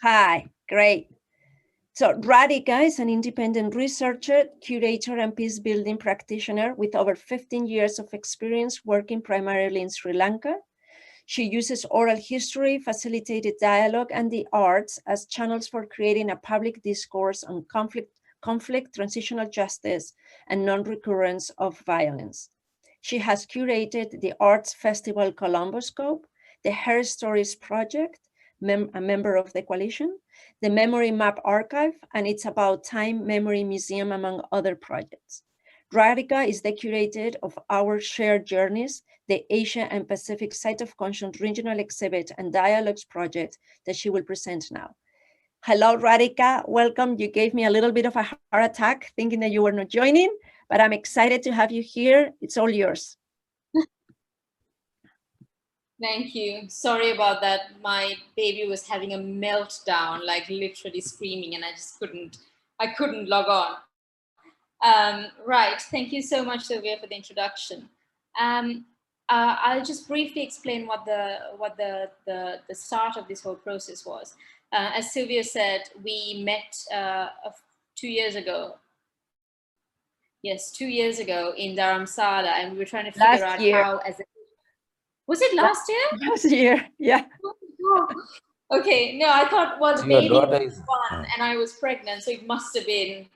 Hi, great. So Radhika is an independent researcher, curator, and peace-building practitioner with over 15 years of experience working primarily in Sri Lanka. She uses oral history, facilitated dialogue, and the arts as channels for creating a public discourse on conflict, transitional justice, and non-recurrence of violence. She has curated the Arts Festival Columboscope, the Her Stories Project, a member of the coalition, the Memory Map Archive, and It's About Time Memory Museum, among other projects. Radhika is the curator of Our Shared Journeys, the Asia and Pacific Site of Conscience Regional Exhibit and Dialogues project that she will present now. Hello, Radhika. Welcome. You gave me a little bit of a heart attack thinking that you were not joining, but I'm excited to have you here. It's all yours. Thank you. Sorry about that. My baby was having a meltdown, like literally screaming, and I couldn't log on. Right. Thank you so much, Sylvia, for the introduction. I'll just briefly explain what the start of this whole process was. As Sylvia said, we met 2 years ago. Yes, 2 years ago in Dharamsala, and we were trying to figure out how, as a was it last year? Last year, yeah. Okay, no, I thought, well, the baby was 1 and I was pregnant, so it must have been,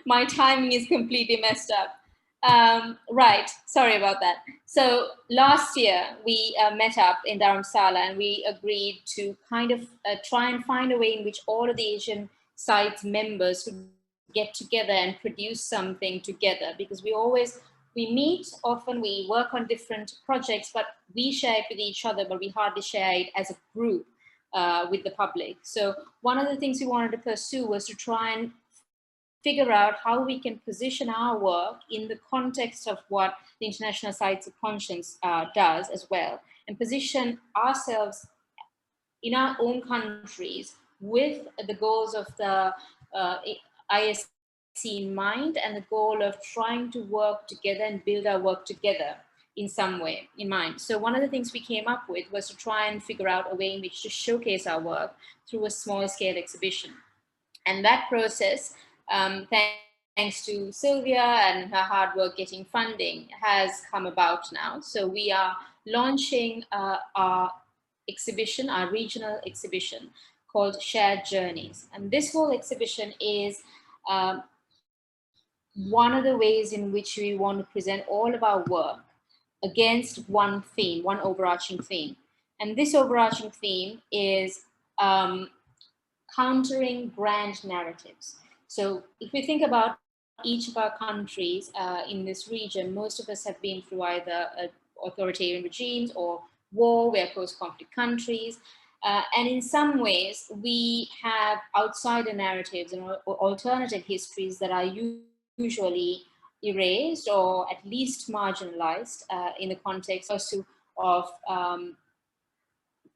my timing is completely messed up. Right, sorry about that. So last year we met up in Dharamsala and we agreed to kind of try and find a way in which all of the Asian sites members would get together and produce something together, because we meet often, we work on different projects, but we share it with each other, but we hardly share it as a group with the public. So one of the things we wanted to pursue was to try and figure out how we can position our work in the context of what the International Sites of Conscience does as well, and position ourselves in our own countries with the goals of the ISC in mind, and the goal of trying to work together and build our work together in some way in mind. So one of the things we came up with was to try and figure out a way in which to showcase our work through a small scale exhibition. And that process, thanks to Sylvia and her hard work getting funding, has come about now. So we are launching our exhibition, our regional exhibition called Shared Journeys. And this whole exhibition is one of the ways in which we want to present all of our work against one theme, one overarching theme. And this overarching theme is countering grand narratives. So if we think about each of our countries in this region, most of us have been through either authoritarian regimes or war. We are post-conflict countries. And in some ways, we have outsider narratives and alternative histories that are usually erased or at least marginalized in the context of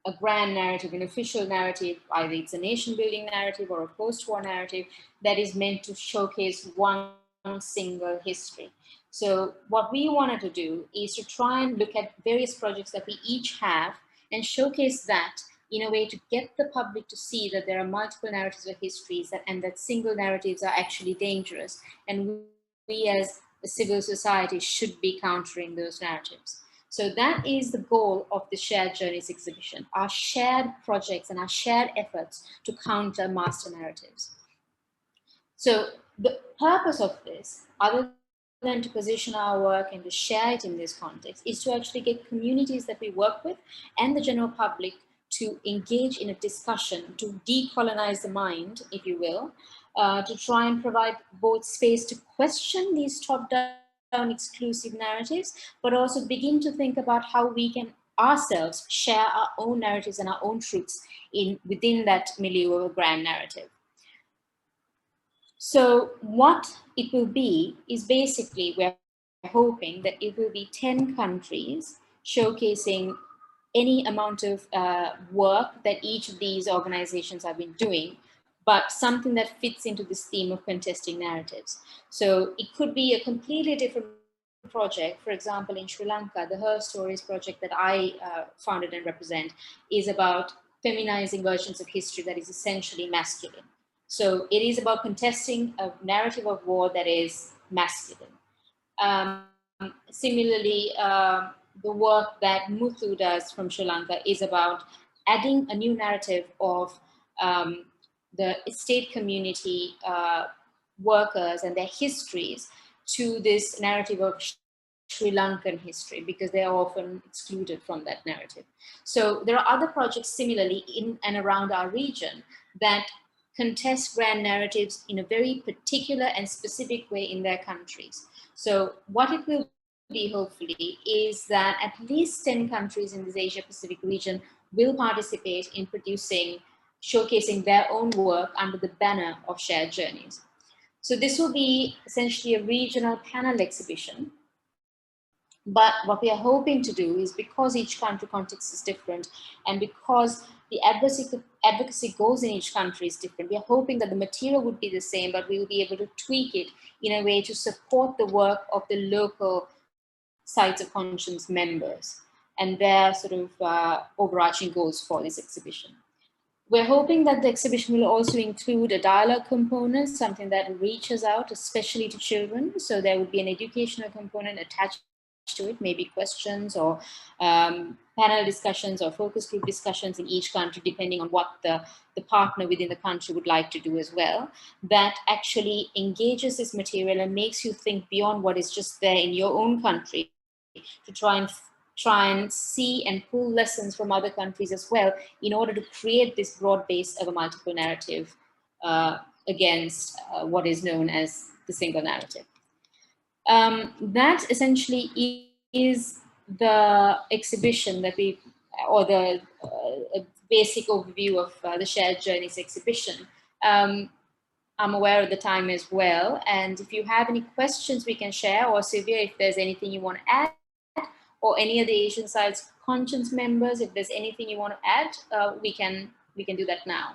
a grand narrative, an official narrative, either it's a nation building narrative or a post-war narrative that is meant to showcase one single history. So what we wanted to do is to try and look at various projects that we each have and showcase that in a way to get the public to see that there are multiple narratives of histories and that single narratives are actually dangerous. And we as a civil society should be countering those narratives. So that is the goal of the Shared Journeys exhibition, our shared projects and our shared efforts to counter master narratives. So the purpose of this, other than to position our work and to share it in this context, is to actually get communities that we work with and the general public to engage in a discussion, to decolonize the mind, if you will, to try and provide both space to question these top-down exclusive narratives, but also begin to think about how we can ourselves share our own narratives and our own truths within that milieu of a grand narrative. So what it will be is basically, we're hoping that it will be 10 countries showcasing any amount of work that each of these organizations have been doing, but something that fits into this theme of contesting narratives. So it could be a completely different project. For example, in Sri Lanka, the Her Stories project that I founded and represent is about feminizing versions of history that is essentially masculine. So it is about contesting a narrative of war that is masculine. Similarly, the work that Muthu does from Sri Lanka is about adding a new narrative of the estate community workers and their histories to this narrative of Sri Lankan history, because they are often excluded from that narrative. So there are other projects similarly in and around our region that contest grand narratives in a very particular and specific way in their countries. So what it will be, hopefully, is that at least 10 countries in this Asia Pacific region will participate in showcasing their own work under the banner of shared journeys. So this will be essentially a regional panel exhibition. But what we are hoping to do is, because each country context is different and because the advocacy goals in each country is different, we are hoping that the material would be the same, but we will be able to tweak it in a way to support the work of the local Sites of Conscience members and their sort of overarching goals for this exhibition. We're hoping that the exhibition will also include a dialogue component, something that reaches out, especially to children. So there would be an educational component attached to it, maybe questions or panel discussions or focus group discussions in each country, depending on what the partner within the country would like to do as well, that actually engages this material and makes you think beyond what is just there in your own country, to try and see and pull lessons from other countries as well, in order to create this broad base of a multiple narrative against what is known as the single narrative. That essentially is the exhibition that or the basic overview of the Shared Journeys exhibition. I'm aware of the time as well, and if you have any questions we can share, or Sylvia, if there's anything you want to add, or any of the Asian Sites Conscience members, if there's anything you want to add, we can do that now.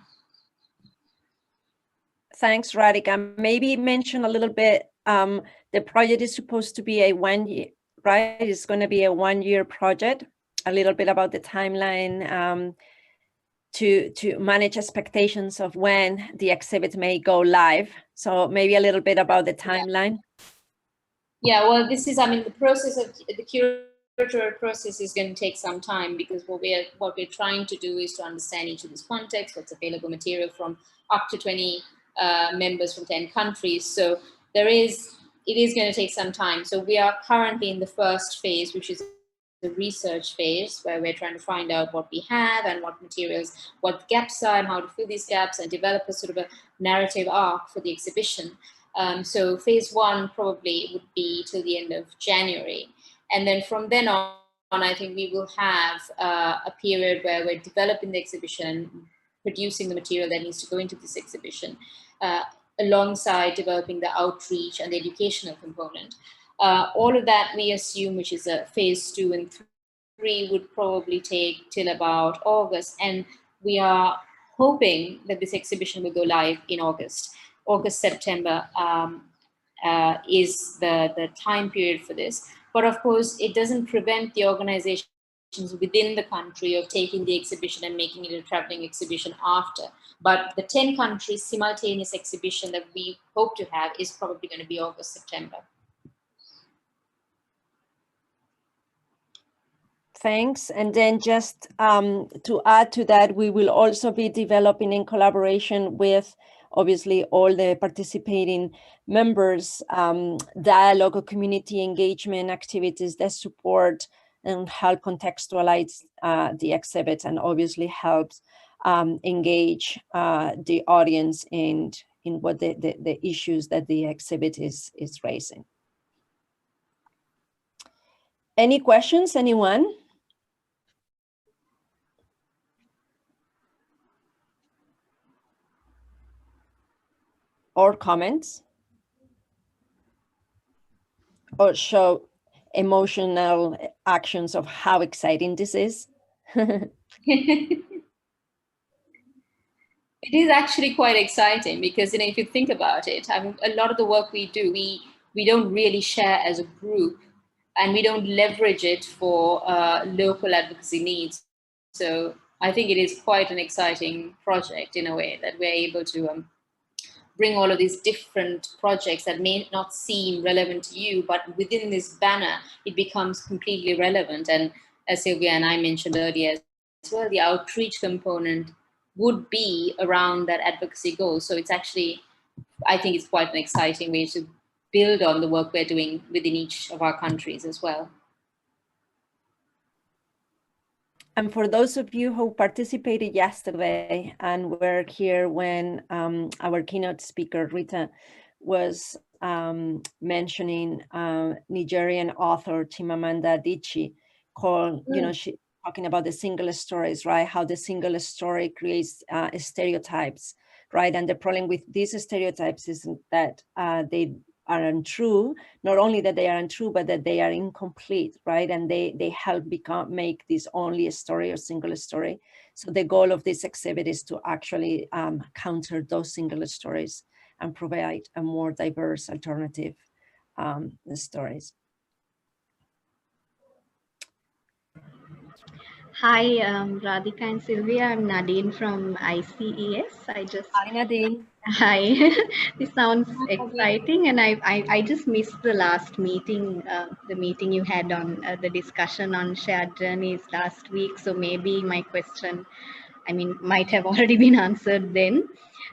Thanks, Radhika. Maybe mention a little bit, the project is supposed to be a 1 year, right? It's going to be a 1 year project, a little bit about the timeline, to manage expectations of when the exhibit may go live. So maybe a little bit about the timeline. Yeah, well, this is, the process of the curatorial process is going to take some time, because what we're trying to do is to understand each of these contexts, what's available material from up to 20 members from 10 countries. So it is going to take some time. So we are currently in the first phase, which is the research phase, where we're trying to find out what we have and what materials, what gaps are and how to fill these gaps, and develop a sort of a narrative arc for the exhibition. So phase 1 probably would be till the end of January. And then from then on, I think we will have a period where we're developing the exhibition, producing the material that needs to go into this exhibition, alongside developing the outreach and the educational component. All of that we assume, which is a phase 2 and 3, would probably take till about August. And we are hoping that this exhibition will go live in August. September is the time period for this. But of course, it doesn't prevent the organizations within the country of taking the exhibition and making it a traveling exhibition after. But the 10 countries simultaneous exhibition that we hope to have is probably going to be August, September. Thanks. And then just to add to that, we will also be developing in collaboration with, obviously, all the participating members, dialogue or community engagement activities that support and help contextualize the exhibit, and obviously helps engage the audience in what the issues that the exhibit is raising. Any questions, anyone? Or comments? Or show emotional actions of how exciting this is? It is actually quite exciting, because if you think about it, a lot of the work we do, we don't really share as a group, and we don't leverage it for local advocacy needs. So I think it is quite an exciting project in a way that we're able to bring all of these different projects that may not seem relevant to you, but within this banner, it becomes completely relevant. And as Sylvia and I mentioned earlier as well, the outreach component would be around that advocacy goal. So it's actually, I think it's quite an exciting way to build on the work we're doing within each of our countries as well. And for those of you who participated yesterday and were here when our keynote speaker, Rita, was mentioning Nigerian author Chimamanda Adichie, called, she talking about the single stories, right? How the single story creates stereotypes, right? And the problem with these stereotypes is that they are untrue. Not only that they are untrue, but that they are incomplete, right? And they help make this only a story or single story. So the goal of this exhibit is to actually counter those single stories and provide a more diverse alternative stories. Hi, Radhika and Sylvia. I'm Nadine from ICES. Hi, Nadine. Hi. This sounds exciting, and I just missed the last meeting, the meeting you had on the discussion on shared journeys last week. So maybe my question, might have already been answered then.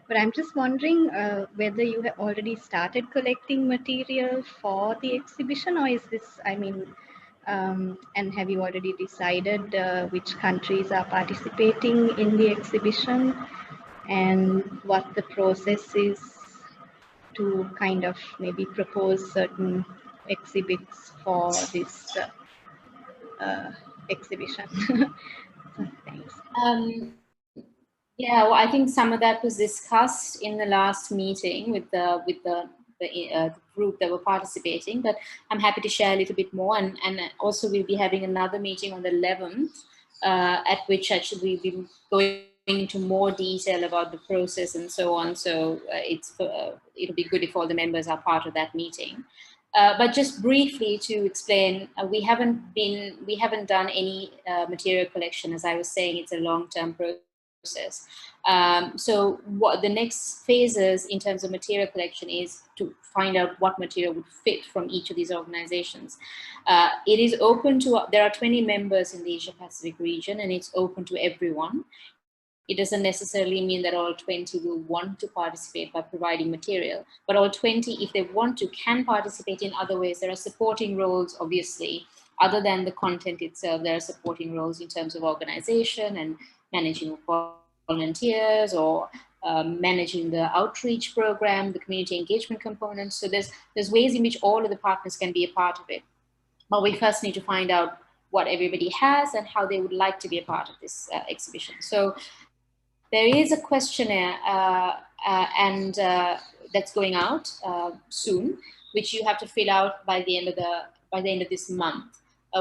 But I'm just wondering whether you have already started collecting material for the exhibition, or is this, and have you already decided which countries are participating in the exhibition and what the process is to kind of maybe propose certain exhibits for this exhibition? Thanks. Yeah, well, I think some of that was discussed in the last meeting with the group that were participating, but I'm happy to share a little bit more. And also we'll be having another meeting on the 11th, at which actually we'll be going into more detail about the process and so on. So it'll be good if all the members are part of that meeting. But just briefly to explain, we haven't done any material collection. As I was saying, it's a long-term process. So what the next phases in terms of material collection is to find out what material would fit from each of these organizations. It is open to, there are 20 members in the Asia Pacific region, and it's open to everyone. It doesn't necessarily mean that all 20 will want to participate by providing material, but all 20, if they want to, can participate in other ways. There are supporting roles, obviously, other than the content itself. There are supporting roles in terms of organization and managing volunteers, or managing the outreach program, the community engagement component. So there's ways in which all of the partners can be a part of it. But we first need to find out what everybody has and how they would like to be a part of this exhibition. So there is a questionnaire that's going out soon, which you have to fill out by the end of this month,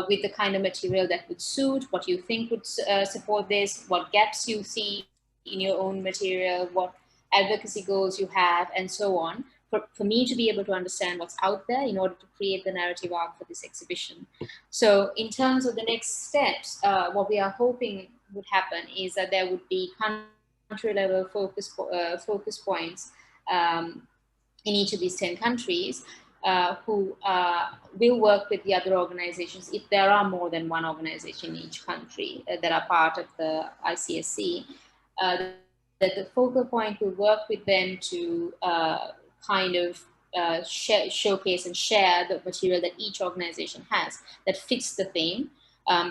with the kind of material that would suit, what you think would support this, what gaps you see in your own material, what advocacy goals you have, and so on, for me to be able to understand what's out there in order to create the narrative arc for this exhibition. So in terms of the next steps, what we are hoping would happen is that there would be country-level focus points in each of these 10 countries, who will work with the other organizations, if there are more than one organization in each country that are part of the ICSC, that the focal point will work with them to showcase and share the material that each organization has that fits the theme.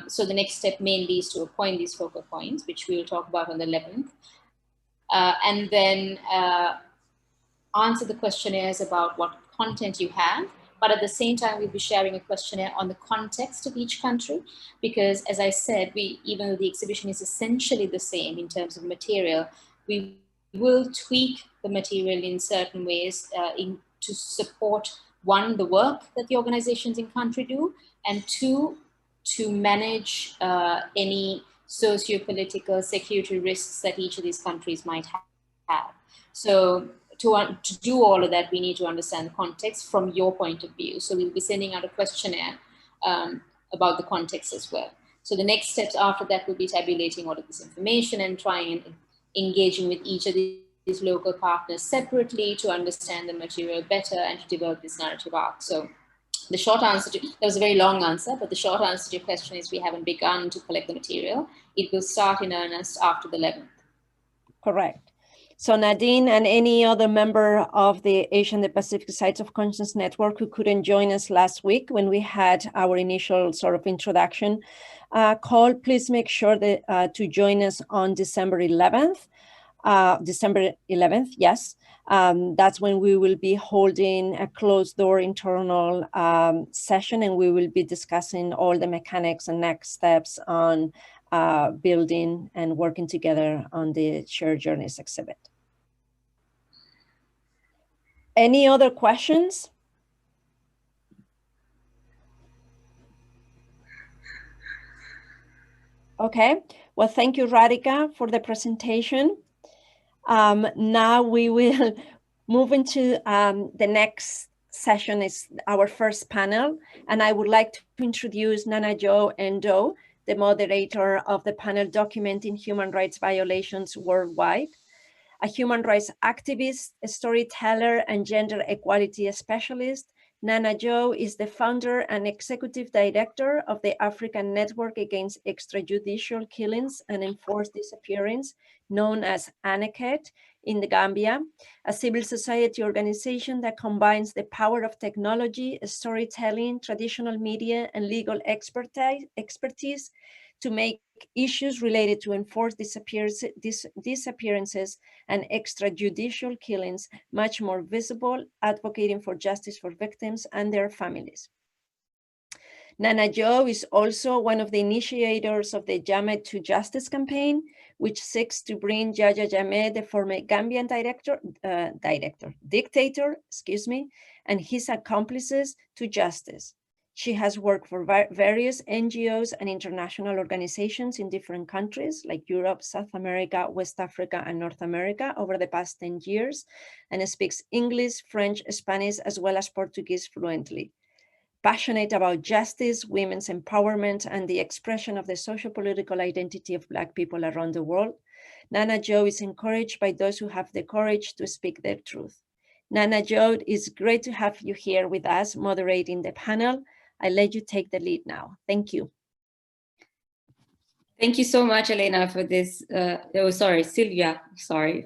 So the next step mainly is to appoint these focal points, which we will talk about on the 11th. And then answer the questionnaires about what content you have. But at the same time, we'll be sharing a questionnaire on the context of each country, because as I said, even though the exhibition is essentially the same in terms of material, we will tweak the material in certain ways to support, one, the work that the organizations in country do, and two, to manage any socio-political security risks that each of these countries might have. So to do all of that, we need to understand the context from your point of view. So we'll be sending out a questionnaire about the context as well. So the next steps after that will be tabulating all of this information and trying and engaging with each of these local partners separately to understand the material better and to develop this narrative arc. So the short answer to, that was a very long answer, but the short answer to your question is we haven't begun to collect the material. It will start in earnest after the 11th. Correct. So Nadine and any other member of the Asian and Pacific Sites of Conscience Network who couldn't join us last week when we had our initial sort of introduction call, please make sure that to join us on December 11th. December 11th, yes. That's when we will be holding a closed door internal session, and we will be discussing all the mechanics and next steps on building and working together on the Shared Journeys exhibit. Any other questions? Okay, well, thank you, Radhika, for the presentation. Now we will move into the next session, is our first panel, and I would like to introduce Nana Jo Endo, the moderator of the panel Documenting Human Rights Violations Worldwide. A human rights activist, a storyteller, and gender equality specialist, Nana Jo is the founder and executive director of the African Network Against Extrajudicial Killings and Enforced Disappearance, known as ANECET, in the Gambia, a civil society organization that combines the power of technology, storytelling, traditional media, and legal expertise to make issues related to enforced disappearances and extrajudicial killings much more visible, advocating for justice for victims and their families. Nana Jo is also one of the initiators of the Jammeh to Justice campaign, which seeks to bring Yahya Jammeh, the former Gambian dictator, and his accomplices to justice. She has worked for various NGOs and international organizations in different countries like Europe, South America, West Africa, and North America over the past 10 years, and speaks English, French, Spanish, as well as Portuguese fluently. Passionate about justice, women's empowerment, and the expression of the socio-political identity of Black people around the world, Nana Jo is encouraged by those who have the courage to speak their truth. Nana Jo, it's great to have you here with us moderating the panel. I let you take the lead now. Thank you. Thank you so much, Elena, for this, Sylvia,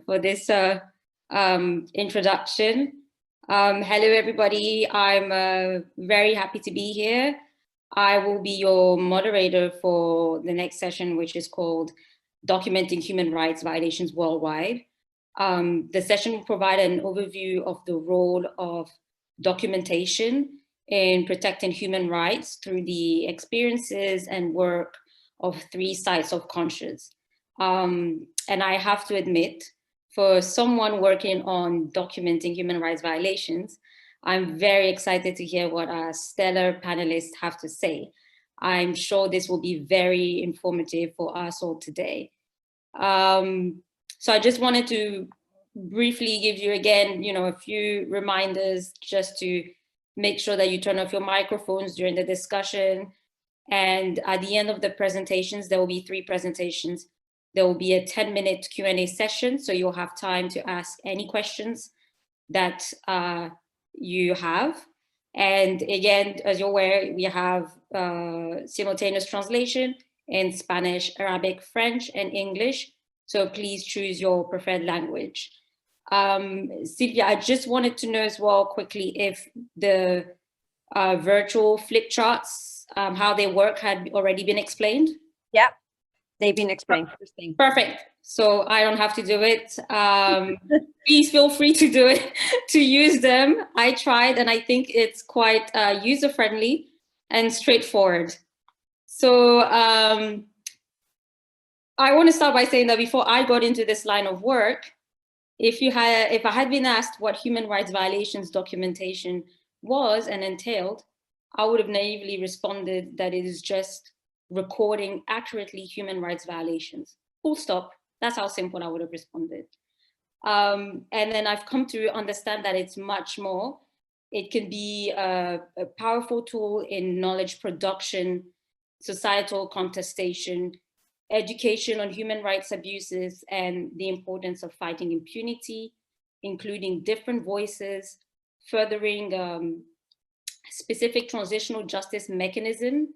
for this introduction. Hello, everybody. I'm very happy to be here. I will be your moderator for the next session, which is called Documenting Human Rights Violations Worldwide. The session will provide an overview of the role of documentation in protecting human rights through the experiences and work of 3 sites of conscience. And I have to admit, for someone working on documenting human rights violations, I'm very excited to hear what our stellar panelists have to say. I'm sure this will be very informative for us all today. So I just wanted to briefly give you again, a few reminders just to make sure that you turn off your microphones during the discussion. And at the end of the presentations, there will be 3 presentations. There will be a 10-minute Q&A session, so you'll have time to ask any questions that you have. And again, as you're aware, we have simultaneous translation in Spanish, Arabic, French, and English. So please choose your preferred language. Sylvia, I just wanted to know as well quickly if the virtual flip charts, how they work, had already been explained. Yeah, they've been explained. Perfect. So I don't have to do it. Please feel free to do it, to use them. I tried, and I think it's quite user-friendly and straightforward. So I want to start by saying that before I got into this line of work, if I had been asked what human rights violations documentation was and entailed, I would have naively responded that it is just recording accurately human rights violations. Full stop. That's how simple I would have responded. And then I've come to understand that it's much more. It can be a powerful tool in knowledge production societal contestation, education on human rights abuses, and the importance of fighting impunity, including different voices, furthering specific transitional justice mechanisms,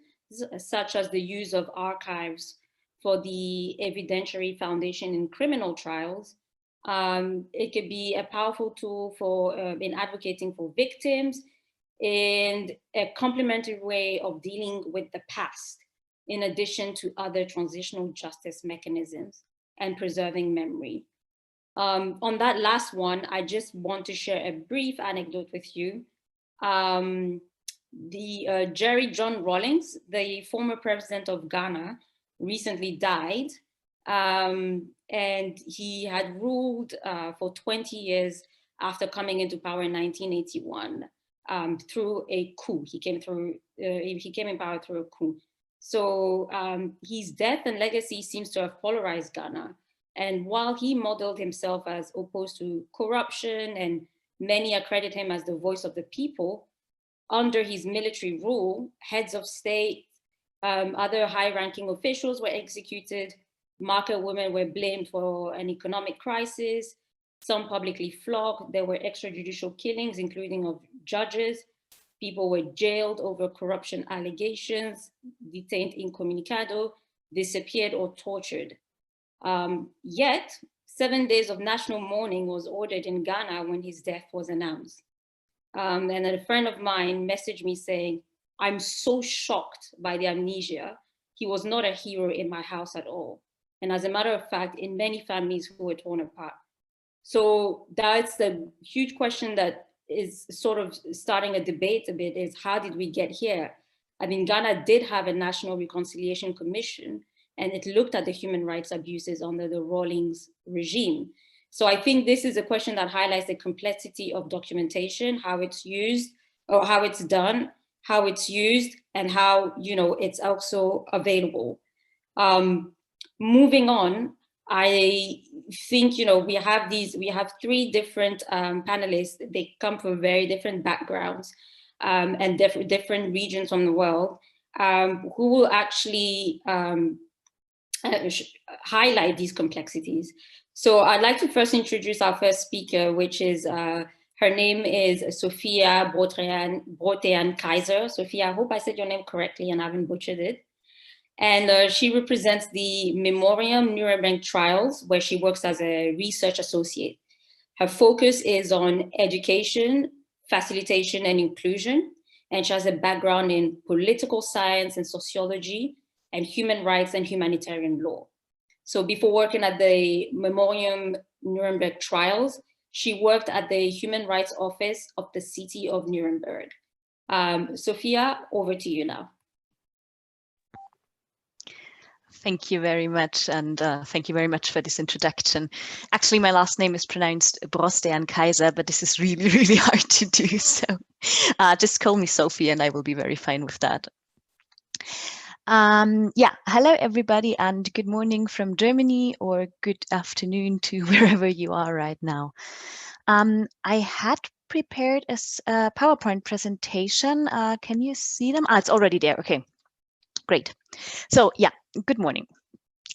such as the use of archives for the evidentiary foundation in criminal trials. It could be a powerful tool for in advocating for victims, and a complementary way of dealing with the past, in addition to other transitional justice mechanisms and preserving memory. On that last one, I just want to share a brief anecdote with you. Jerry John Rawlings, the former president of Ghana, recently died, and he had ruled for 20 years after coming into power in 1981 through a coup. He came in power through a coup. So his death and legacy seems to have polarized Ghana. And while he modeled himself as opposed to corruption, and many accredit him as the voice of the people, under his military rule, heads of state, other high-ranking officials were executed, market women were blamed for an economic crisis, some publicly flogged, there were extrajudicial killings, including of judges, people were jailed over corruption allegations, detained incommunicado, disappeared or tortured. Yet, 7 days of national mourning was ordered in Ghana when his death was announced. And a friend of mine messaged me saying, "I'm so shocked by the amnesia. He was not a hero in my house at all." And as a matter of fact, in many families who were torn apart. So that's the huge question that is sort of starting a debate a bit, is how did we get here? I mean, Ghana did have a National Reconciliation Commission, and it looked at the human rights abuses under the Rawlings regime. So I think this is a question that highlights the complexity of documentation, how it's used, or how it's done, how it's used, and how, you know, it's also available. Moving on, I think, you know, we have three different panelists. They come from very different backgrounds and different regions from the world, who will actually highlight these complexities. So I'd like to first introduce our first speaker, which is, her name is Sophia Brotean-Kaiser. Sophia, I hope I said your name correctly and I haven't butchered it. And she represents the Memoriam Nuremberg trials, where she works as a research associate. Her focus is on education, facilitation, and inclusion. And she has a background in political science and sociology, and human rights and humanitarian law. So before working at the Memoriam Nuremberg trials, she worked at the Human Rights Office of the city of Nuremberg. Sophia, over to you now. Thank you very much, and thank you very much for this introduction. Actually, my last name is pronounced Brostean-Kaiser, but this is really, really hard to do. So just call me Sophie and I will be very fine with that. Yeah, hello everybody, and good morning from Germany, or good afternoon to wherever you are right now. I had prepared a PowerPoint presentation. Can you see them? It's already there. Okay, great. So yeah, good morning.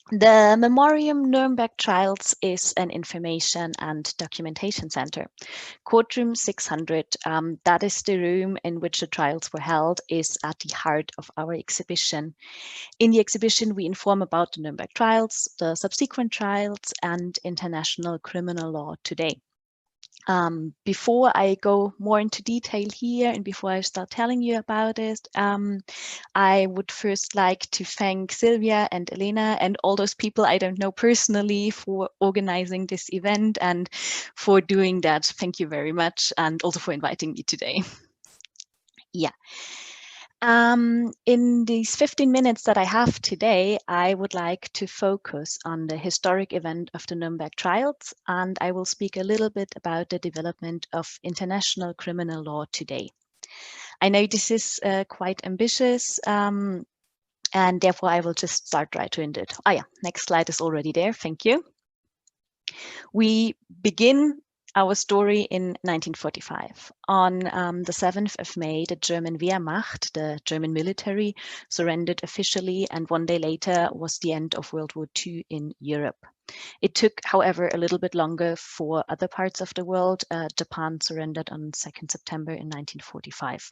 The Memoriam Nuremberg Trials is an information and documentation center. Courtroom 600, that is the room in which the trials were held, is at the heart of our exhibition. In the exhibition, we inform about the Nuremberg trials, the subsequent trials, and international criminal law today. Before I go more into detail here and before I start telling you about it, I would first like to thank Sylvia and Elena and all those people I don't know personally for organizing this event and for doing that. Thank you very much, and also for inviting me today. Yeah. In these 15 minutes that I have today, I would like to focus on the historic event of the Nuremberg trials, and I will speak a little bit about the development of international criminal law today. I know this is quite ambitious, and therefore I will just start right into it. Oh yeah, next slide is already there, thank you. We begin our story in 1945. On the 7th of May, the German Wehrmacht, the German military, surrendered officially, and 1 day later was the end of World War II in Europe. It took, however, a little bit longer for other parts of the world. Japan surrendered on 2nd September in 1945.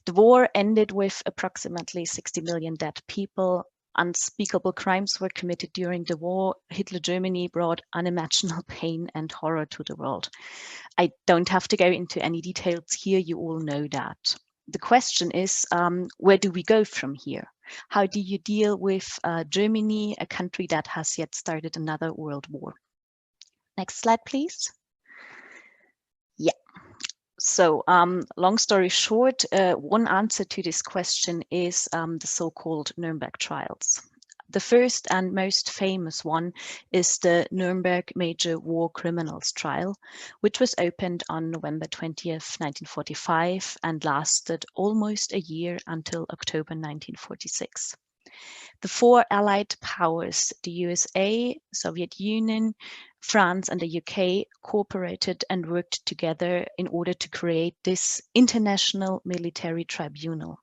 The war ended with approximately 60 million dead people. Unspeakable crimes were committed during the war. Hitler Germany brought unimaginable pain and horror to the world. I don't have to go into any details here, you all know that. The question is, where do we go from here? How do you deal with Germany, a country that has yet started another world war? Next slide, please. Yeah. So long story short, one answer to this question is the so-called Nuremberg trials. The first and most famous one is the Nuremberg Major War Criminals Trial, which was opened on November 20th, 1945 and lasted almost a year until October 1946. The four Allied powers, the USA, Soviet Union, France and the UK, cooperated and worked together in order to create this International Military Tribunal.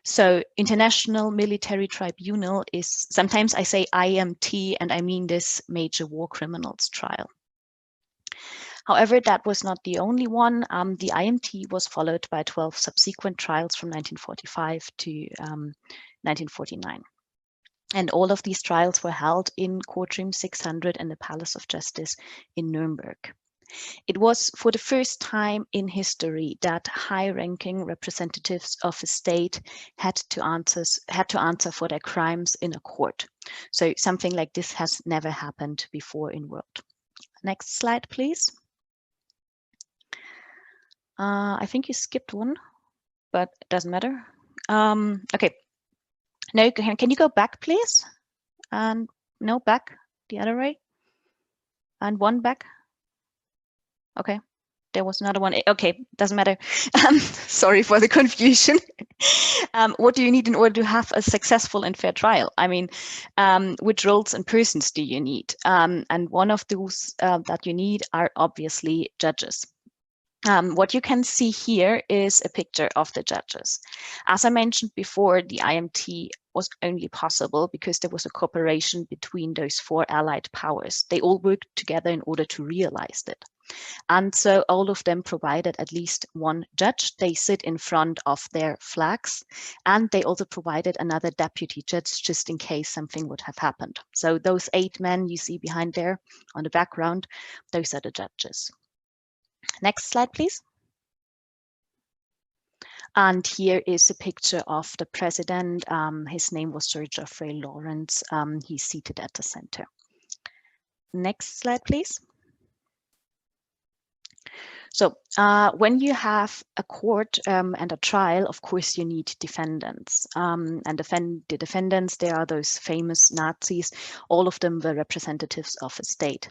So International Military Tribunal is, sometimes I say IMT, and I mean this Major War Criminals Trial. However, that was not the only one. The IMT was followed by 12 subsequent trials from 1945 to 1949. And all of these trials were held in Courtroom 600 in the Palace of Justice in Nuremberg. It was for the first time in history that high-ranking representatives of a state had to answer for their crimes in a court. So something like this has never happened before in the world. Next slide, please. I think you skipped one, but it doesn't matter. Okay. No, can you go back, please? And no, back the other way. And one back. Okay, there was another one. Okay, doesn't matter. Sorry for the confusion. What do you need in order to have a successful and fair trial? I mean, which roles and persons do you need? And one of those that you need are obviously judges. What you can see here is a picture of the judges. As I mentioned before, the IMT was only possible because there was a cooperation between those four Allied powers. They all worked together in order to realize it. And so all of them provided at least one judge. They sit in front of their flags, and they also provided another deputy judge just in case something would have happened. So those 8 men you see behind there on the background, those are the judges. Next slide, please. And here is a picture of the president. His name was Sir Geoffrey Lawrence. He's seated at the center. Next slide, please. So when you have a court and a trial, of course, you need defendants. And the defendants, they are those famous Nazis. All of them were representatives of a state.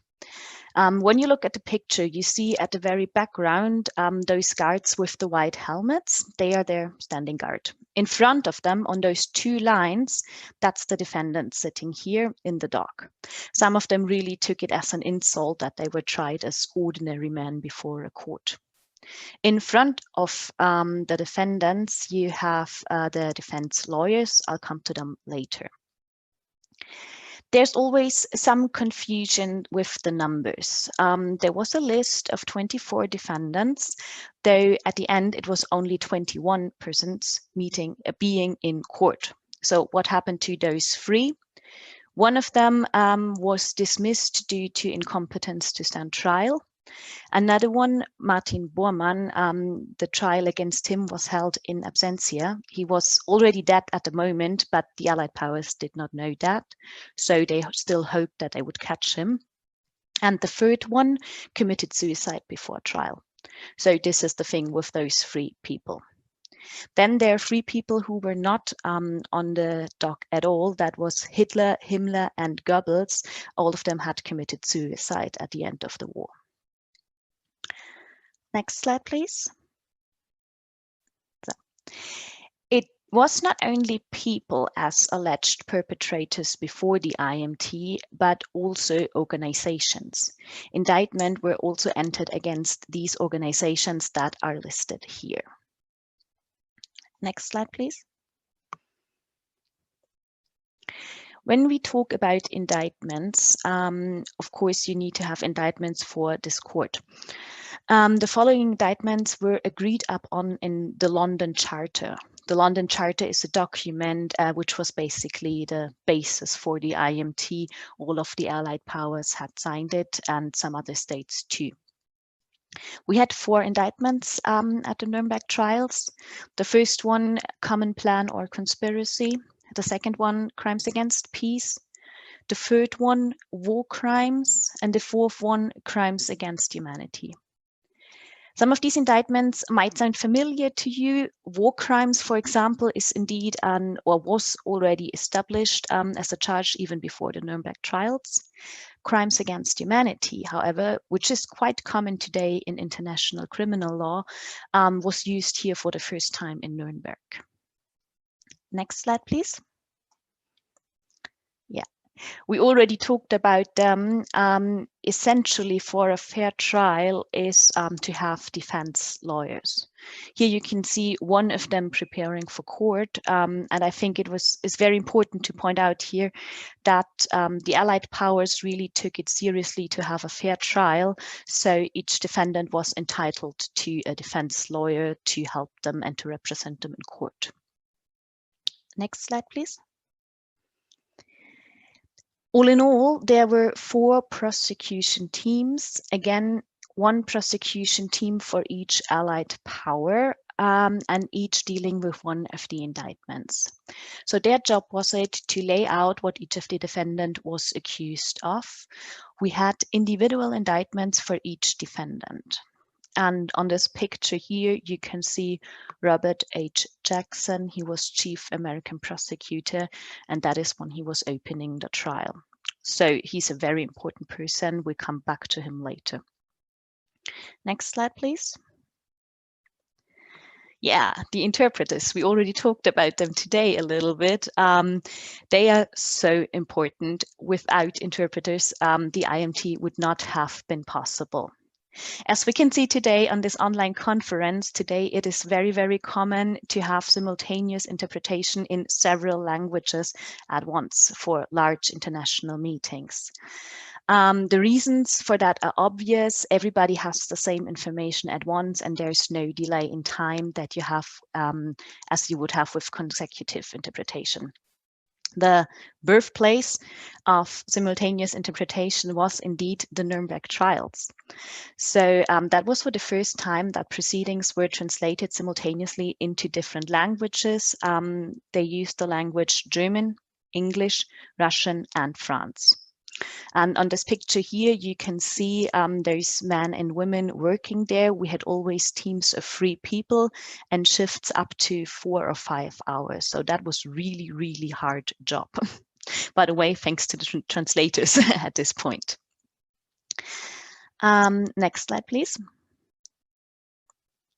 When you look at the picture, you see at the very background those guards with the white helmets. They are their standing guard. In front of them, on those 2 lines, that's the defendant sitting here in the dock. Some of them really took it as an insult that they were tried as ordinary men before a court. In front of the defendants, you have the defense lawyers. I'll come to them later. There's always some confusion with the numbers. There was a list of 24 defendants, though at the end it was only 21 persons being in court. So what happened to those 3? One of them was dismissed due to incompetence to stand trial. Another one, Martin Bormann, the trial against him was held in absentia. He was already dead at the moment, but the Allied powers did not know that. So they still hoped that they would catch him. And the third one committed suicide before trial. So this is the thing with those 3 people. Then there are 3 people who were not on the dock at all. That was Hitler, Himmler, and Goebbels. All of them had committed suicide at the end of the war. Next slide, please. So, it was not only people as alleged perpetrators before the IMT, but also organizations. Indictment were also entered against these organizations that are listed here. Next slide, please. When we talk about indictments, of course, you need to have indictments for this court. The following indictments were agreed upon in the London Charter. The London Charter is a document which was basically the basis for the IMT. All of the Allied powers had signed it and some other states too. We had 4 indictments at the Nuremberg trials. The first one, common plan or conspiracy. The second one, crimes against peace. The third one, war crimes. And the fourth one, crimes against humanity. Some of these indictments might sound familiar to you. War crimes, for example, is indeed or was already established as a charge even before the Nuremberg trials. Crimes against humanity, however, which is quite common today in international criminal law, was used here for the first time in Nuremberg. Next slide, please. Yeah, we already talked about them. Essentially, for a fair trial is to have defense lawyers. Here you can see one of them preparing for court, and I think it's very important to point out here that the Allied powers really took it seriously to have a fair trial. So each defendant was entitled to a defense lawyer to help them and to represent them in court. Next slide, please. All in all, there were 4 prosecution teams. Again, 1 prosecution team for each Allied power, and each dealing with one of the indictments. So their job was to lay out what each of the defendant was accused of. We had individual indictments for each defendant. And on this picture here, you can see Robert H. Jackson. He was chief American prosecutor, and that is when he was opening the trial. So he's a very important person. We come back to him later. Next slide, please. Yeah, the interpreters, we already talked about them today a little bit. They are so important. Without interpreters, the IMT would not have been possible. As we can see today on this online conference, today it is very, very common to have simultaneous interpretation in several languages at once for large international meetings. The reasons for that are obvious. Everybody has the same information at once, and there's no delay in time that you have as you would have with consecutive interpretation. The birthplace of simultaneous interpretation was indeed the Nuremberg trials. So that was for the first time that proceedings were translated simultaneously into different languages. They used the language German, English, Russian, and France. And on this picture here, you can see there's men and women working there. We had always teams of 3 people and shifts up to 4 or 5 hours. So that was really, really hard job. By the way, thanks to the translators at this point. Next slide, please.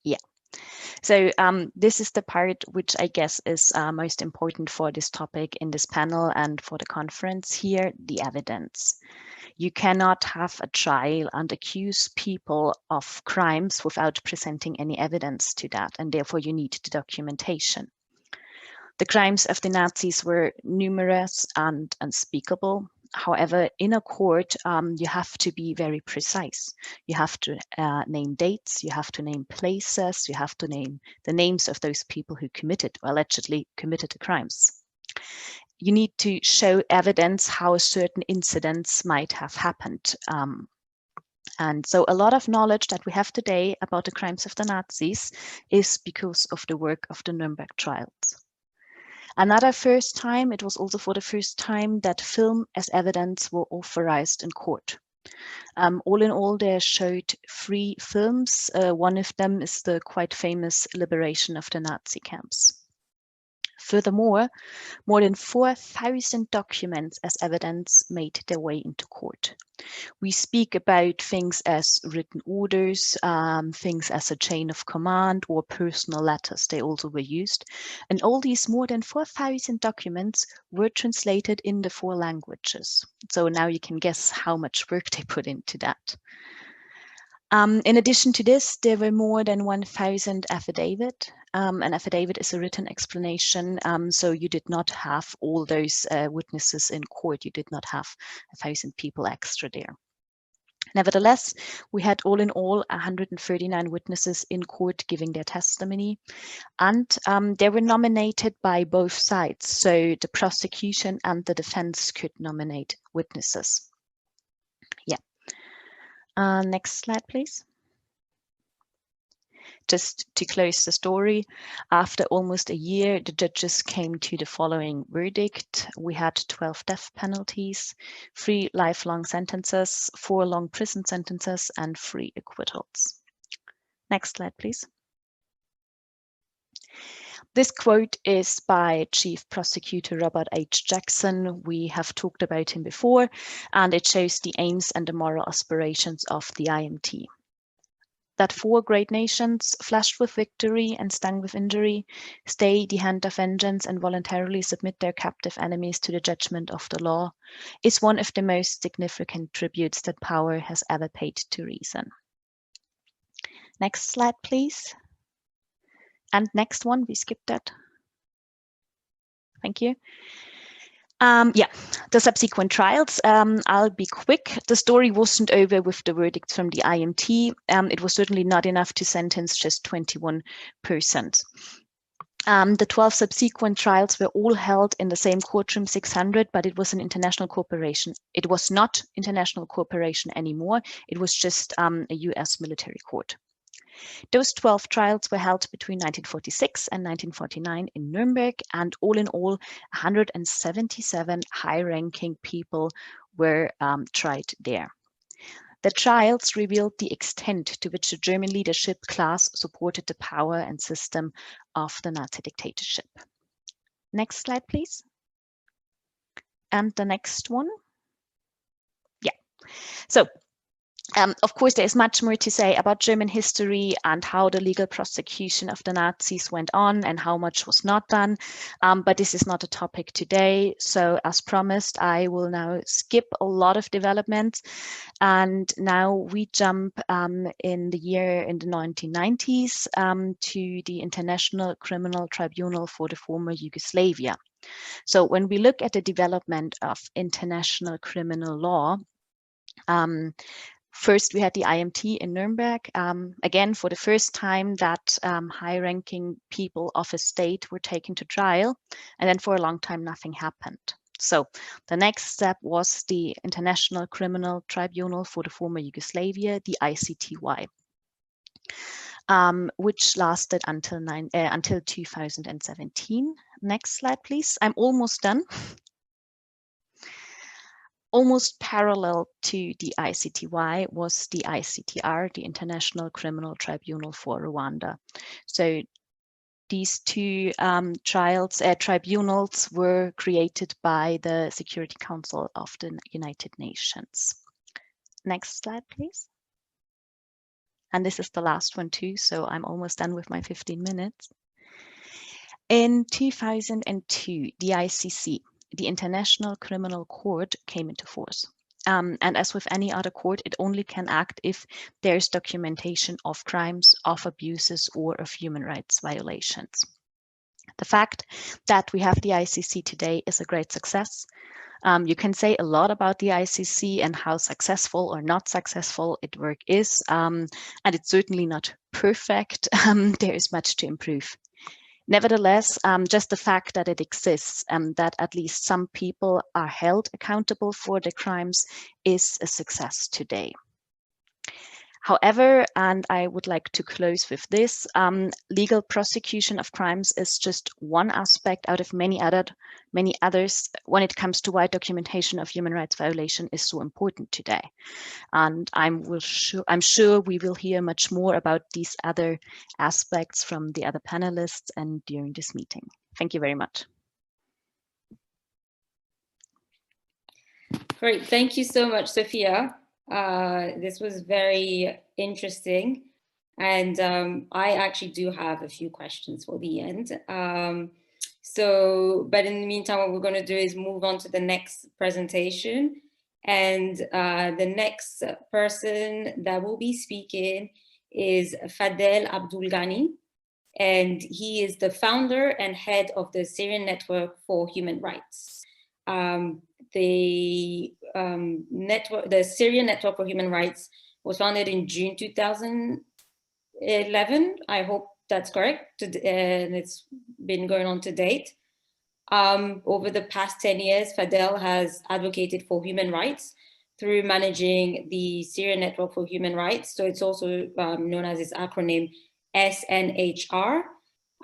Yeah. So this is the part which I guess is most important for this topic in this panel and for the conference here, the evidence. You cannot have a trial and accuse people of crimes without presenting any evidence to that, and therefore you need the documentation. The crimes of the Nazis were numerous and unspeakable. However, in a court, you have to be very precise. You have to name dates, you have to name places, you have to name the names of those people who committed or allegedly committed the crimes. You need to show evidence how certain incidents might have happened. And so a lot of knowledge that we have today about the crimes of the Nazis is because of the work of the Nuremberg trials. Another first time, it was also for the first time that film as evidence were authorized in court. All in all, they showed 3 films. One of them is the quite famous Liberation of the Nazi Camps Furthermore, more than 4,000 documents as evidence made their way into court. We speak about things as written orders, things as a chain of command or personal letters. They also were used. And all these more than 4,000 documents were translated in the 4 languages. So now you can guess how much work they put into that. In addition to this, there were more than 1,000 affidavits. An affidavit is a written explanation, so you did not have all those witnesses in court. You did not have 1,000 people extra there. Nevertheless, we had all in all 139 witnesses in court giving their testimony, and they were nominated by both sides. So the prosecution and the defense could nominate witnesses. Yeah. Next slide, please. Just to close the story, after almost a year, the judges came to the following verdict. We had 12 death penalties, 3 lifelong sentences, 4 long prison sentences, and 3 acquittals. Next slide, please. This quote is by Chief Prosecutor Robert H. Jackson. We have talked about him before, and it shows the aims and the moral aspirations of the IMT. That 4 great nations, flushed with victory and stung with injury, stay the hand of vengeance and voluntarily submit their captive enemies to the judgment of the law, is one of the most significant tributes that power has ever paid to reason. Next slide, please. And next one, we skipped that. Thank you. Yeah, the subsequent trials, I'll be quick. The story wasn't over with the verdicts from the IMT. It was certainly not enough to sentence just 21%. The 12 subsequent trials were all held in the same courtroom 600, but it was an international corporation. It was not international corporation anymore. It was just a US military court. Those 12 trials were held between 1946 and 1949 in Nuremberg, and all in all, 177 high-ranking people were tried there. The trials revealed the extent to which the German leadership class supported the power and system of the Nazi dictatorship. Next slide, please. And the next one. Yeah. So, of course, there is much more to say about German history and how the legal prosecution of the Nazis went on and how much was not done, but this is not a topic today. So as promised, I will now skip a lot of developments, and now we jump in the 1990s to the International Criminal Tribunal for the former Yugoslavia. So when we look at the development of international criminal law, first, we had the IMT in Nuremberg. Again, for the first time that high-ranking people of a state were taken to trial, and then for a long time, nothing happened. So the next step was the International Criminal Tribunal for the former Yugoslavia, the ICTY, which lasted until 2017. Next slide, please. I'm almost done. Almost parallel to the ICTY was the ICTR, the International Criminal Tribunal for Rwanda. So these 2 tribunals were created by the Security Council of the United Nations. Next slide, please. And this is the last one too, so I'm almost done with my 15 minutes. In 2002, the ICC, the International Criminal Court, came into force. And as with any other court, it only can act if there's documentation of crimes, of abuses, or of human rights violations. The fact that we have the ICC today is a great success. You can say a lot about the ICC and how successful or not successful its work is, and it's certainly not perfect. There is much to improve. Nevertheless, just the fact that it exists and that at least some people are held accountable for the crimes is a success today. However, and I would like to close with this, legal prosecution of crimes is just one aspect out of many others when it comes to why documentation of human rights violation is so important today. And I'm sure we will hear much more about these other aspects from the other panelists and during this meeting. Thank you very much. Great, thank you so much, Sophia. This was very interesting. And I actually do have a few questions for the end. But in the meantime, what we're going to do is move on to the next presentation. And the next person that will be speaking is Fadel Abdulghani. And he is the founder and head of the Syrian Network for Human Rights. The Syrian Network for Human Rights was founded in June 2011. I hope that's correct. And it's been going on to date. Over the past 10 years, Fadel has advocated for human rights through managing the Syrian Network for Human Rights. So it's also known as its acronym SNHR.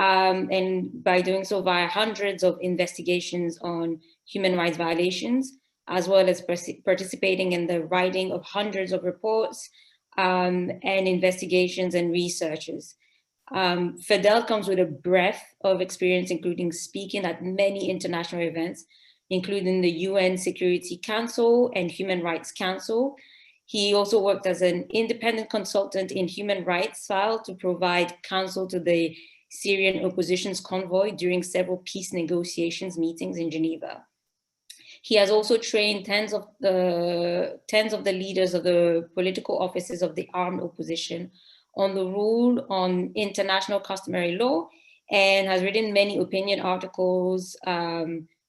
And by doing so via hundreds of investigations on human rights violations, as well as participating in the writing of hundreds of reports and investigations and researches. Fadel comes with a breadth of experience, including speaking at many international events, including the UN Security Council and Human Rights Council. He also worked as an independent consultant in human rights file to provide counsel to the Syrian opposition's convoy during several peace negotiations meetings in Geneva. He has also trained tens of the leaders of the political offices of the armed opposition on the rule on international customary law, and has written many opinion articles,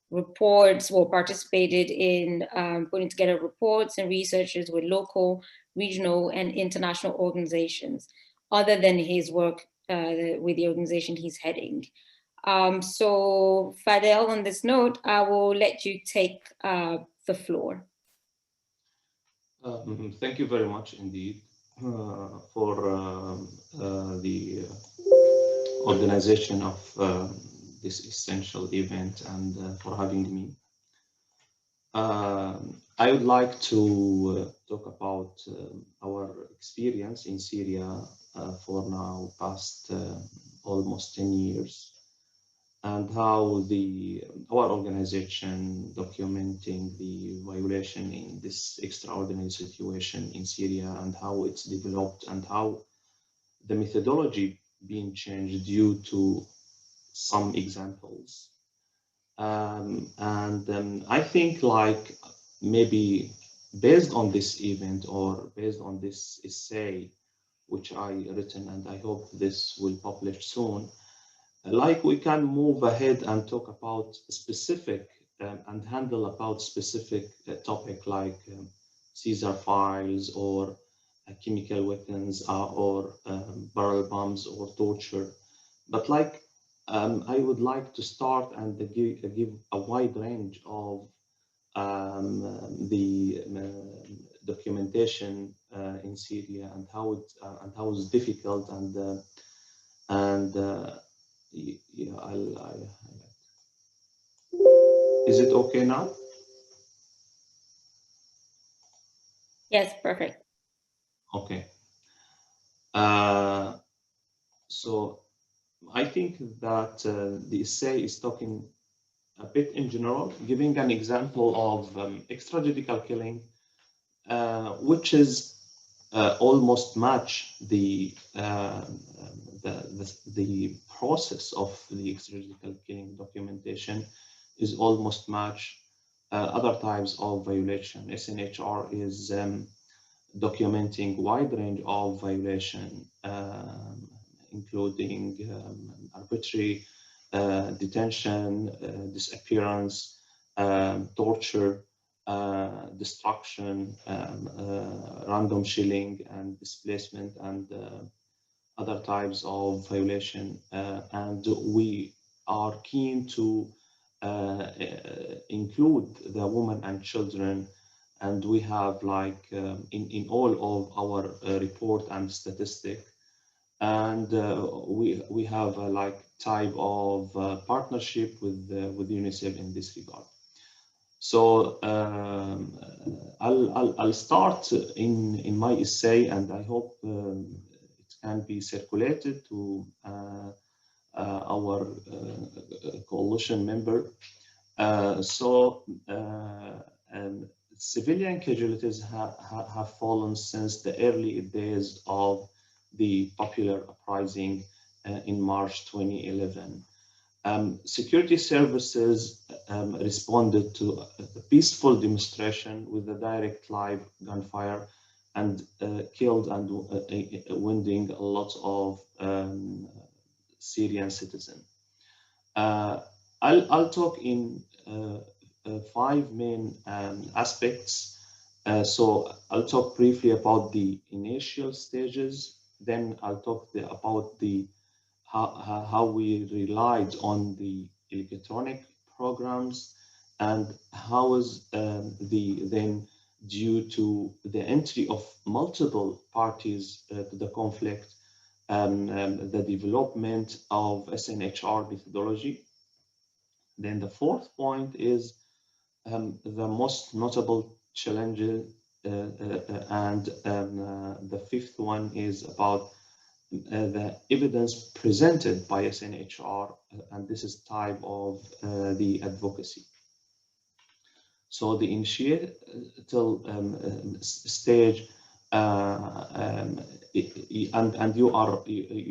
reports, or participated in putting together reports and researches with local, regional, and international organizations, other than his work with the organization he's heading. So Fadel, on this note, I will let you take the floor. Thank you very much indeed for the organization of this essential event and for having me. I would like to talk about our experience in Syria for now past almost 10 years, and how our organization documenting the violation in this extraordinary situation in Syria, and how it's developed, and how the methodology being changed due to some examples. I think, like, maybe based on this event or based on this essay, which I written, and I hope this will publish soon, like, we can move ahead and talk about specific and handle about specific topic like Caesar files or chemical weapons or barrel bombs or torture. But like, I would like to start and give a wide range of the documentation in Syria, and how it's difficult, and yeah, is it okay now? Yes, perfect. Okay. So I think that the essay is talking a bit in general, giving an example of extrajudicial killing, which is almost match the process of the extrajudicial killing documentation is almost match other types of violation. SNHR is documenting wide range of violation, including arbitrary detention, disappearance, torture, destruction, random killing and displacement, and other types of violation. And we are keen to include the women and children, and we have, like, in all of our report and statistic, and we have a like type of partnership with UNICEF in this regard. So I'll start in my essay, and I hope it can be circulated to our coalition member. Civilian casualties have fallen since the early days of the popular uprising in March 2011. Security services responded to a peaceful demonstration with a direct live gunfire and killed and wounding a lot of Syrian citizens. I'll talk in 5 main aspects. So I'll talk briefly about the initial stages. Then I'll talk about how we relied on the electronic programs and how is then due to the entry of multiple parties to the conflict, the development of SNHR methodology. Then the fourth point is the most notable challenges, and the fifth one is about the evidence presented by SNHR, and this is type of the advocacy. So the initial stage, and you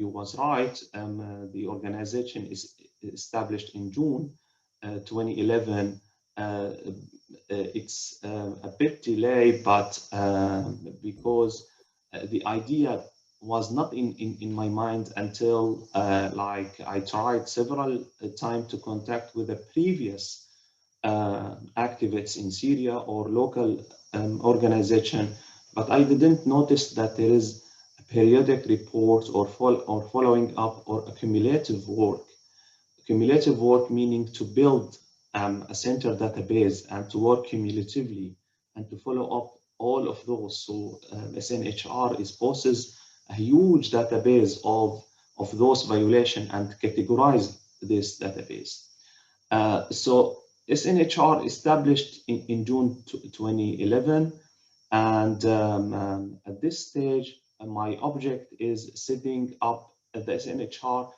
was right. The organization is established in June 2011. It's a bit delayed, but because the idea was not in my mind until like I tried several times to contact with the previous activists in Syria or local organization, but I didn't notice that there is a periodic report or following up or accumulative work. Cumulative work meaning to build a center database and to work cumulatively and to follow up all of those. So SNHR possesses a huge database of those violations and categorize this database. So SNHR established in June 2011, and at this stage, my object is setting up the SNHR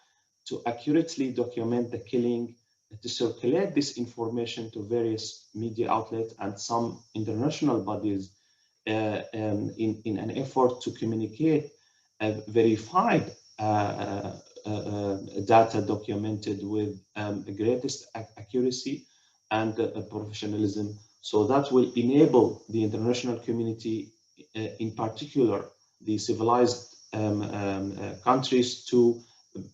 to accurately document the killing, to circulate this information to various media outlets and some international bodies in an effort to communicate verified data documented with the greatest accuracy and professionalism. So that will enable the international community, in particular the civilized countries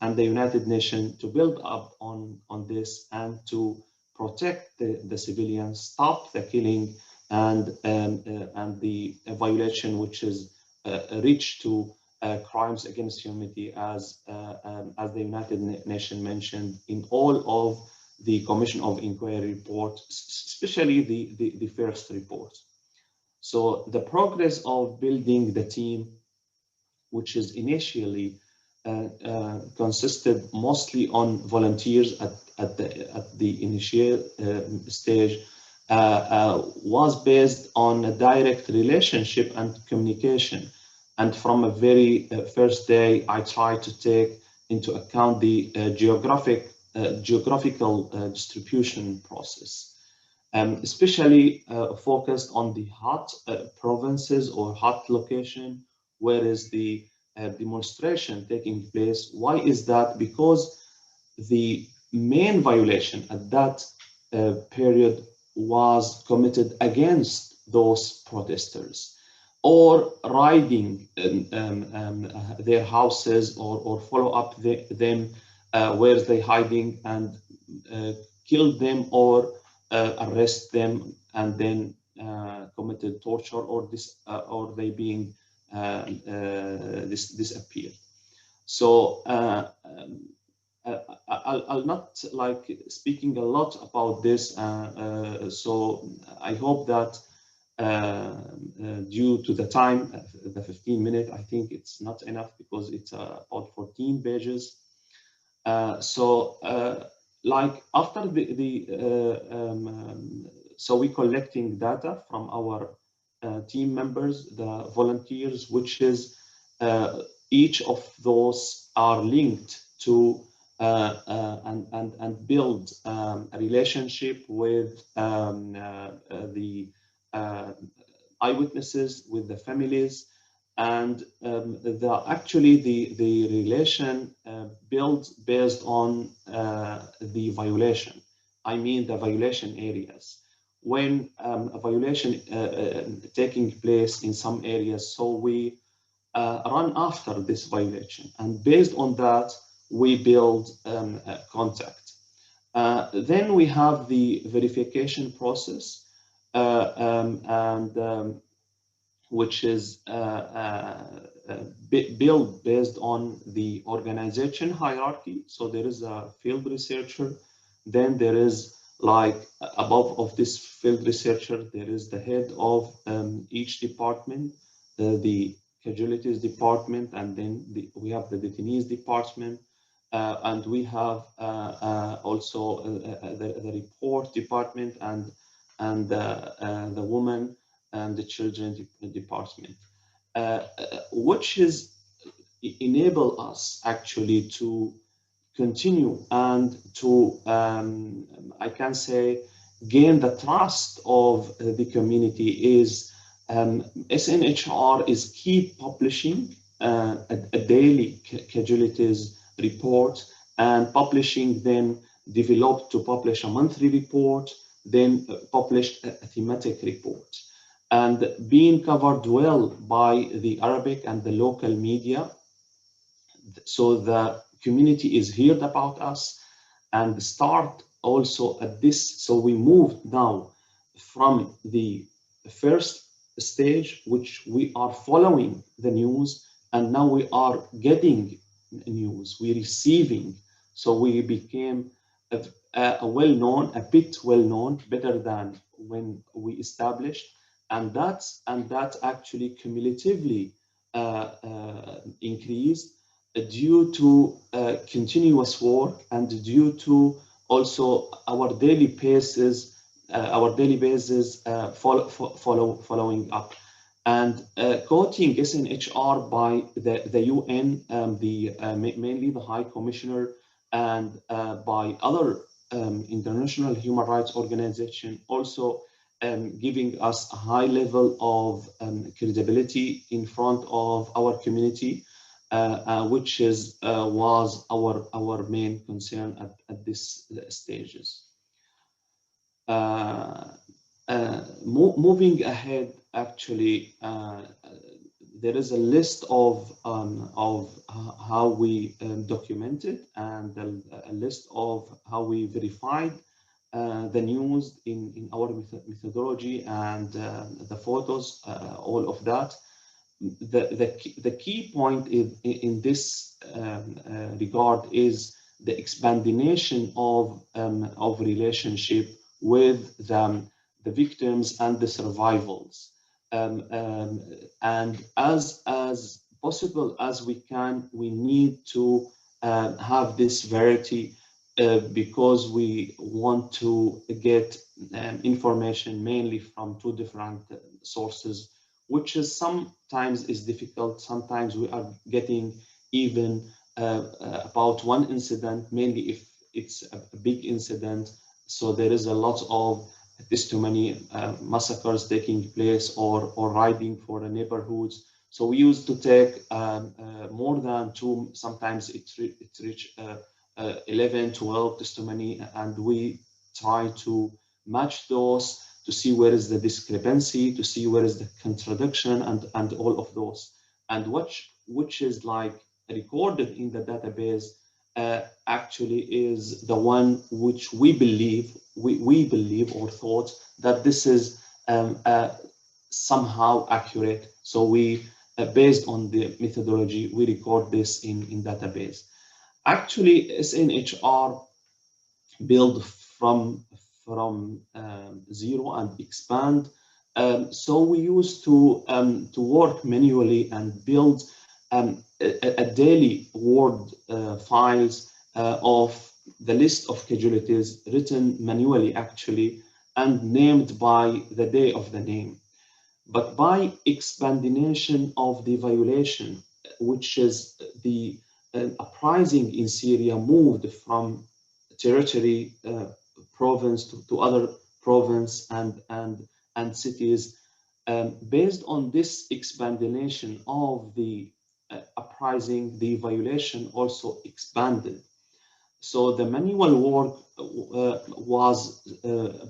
and the United Nations, to build up on this and to protect the civilians, stop the killing and the violation which is reached to crimes against humanity, as the United Nations mentioned in all of the Commission of Inquiry report, especially the first report. So the progress of building the team, which is initially consisted mostly on volunteers at the initial stage, was based on a direct relationship and communication. And from a very first day, I tried to take into account the geographical distribution process, especially focused on the hot provinces or hot location, where is the demonstration taking place. Why is that? Because the main violation at that period was committed against those protesters, or raiding their houses, or follow up them where they hiding and kill them, or arrest them and then committed torture, or they being disappeared. So I'll not like speaking a lot about this. So I hope that due to the time, the 15 minutes, I think it's not enough because it's about 14 pages. Like after so we collecting data from our team members, the volunteers, which is each of those are linked to and build a relationship with the eyewitnesses, with the families, and actually the relation builds based on the violation. I mean the violation areas. When a violation taking place in some areas, so we run after this violation, and based on that we build contact. Then we have the verification process, which is built based on the organization hierarchy. So there is a field researcher, then there is, like, above of this field researcher, there is the head of each department, the casualties department, and then we have the detainees department, and we have also the report department, and the woman and the children department, which is enable us actually to continue and to, I can say, gain the trust of the community. Is SNHR is keep publishing a daily casualties report, and publishing, then developed to publish a monthly report, then published a thematic report, and being covered well by the Arabic and the local media. So the community is heard about us, and start also at this. So we moved now from the first stage, which we are following the news, and now we are getting news, we receiving. So we became a well-known, a bit well-known, better than when we established, and that actually cumulatively increased due to continuous work, and due to also our daily basis following up, and quoting SNHR by the UN, mainly the High Commissioner, and by other international human rights organizations, also giving us a high level of credibility in front of our community, which was our main concern at this stages. Moving ahead, actually, there is a list of how we documented, and a list of how we verified the news in our methodology, and the photos, all of that. The key point in this regard is the expandination of relationship with the victims and the survivals, and as possible as we can, we need to have this variety, because we want to get information mainly from two different sources, which is sometimes is difficult. Sometimes we are getting even about one incident, mainly if it's a big incident. So there is a lot of testimony, massacres taking place, or riding for the neighborhoods. So we used to take more than two, sometimes it reached 11, 12 testimony, and we try to match those to see where is the discrepancy, to see where is the contradiction, and all of those. And which is like recorded in the database actually is the one which we believe or thought that this is somehow accurate. So we, based on the methodology, we record this in database. Actually, SNHR build from zero and expand. So we used to work manually and build a daily Word files of the list of casualties, written manually actually, and named by the day of the name. But by expandination of the violation, which is the uprising in Syria moved from territory, province to other province and cities. Based on this expandation of the uprising, the violation also expanded. So the manual work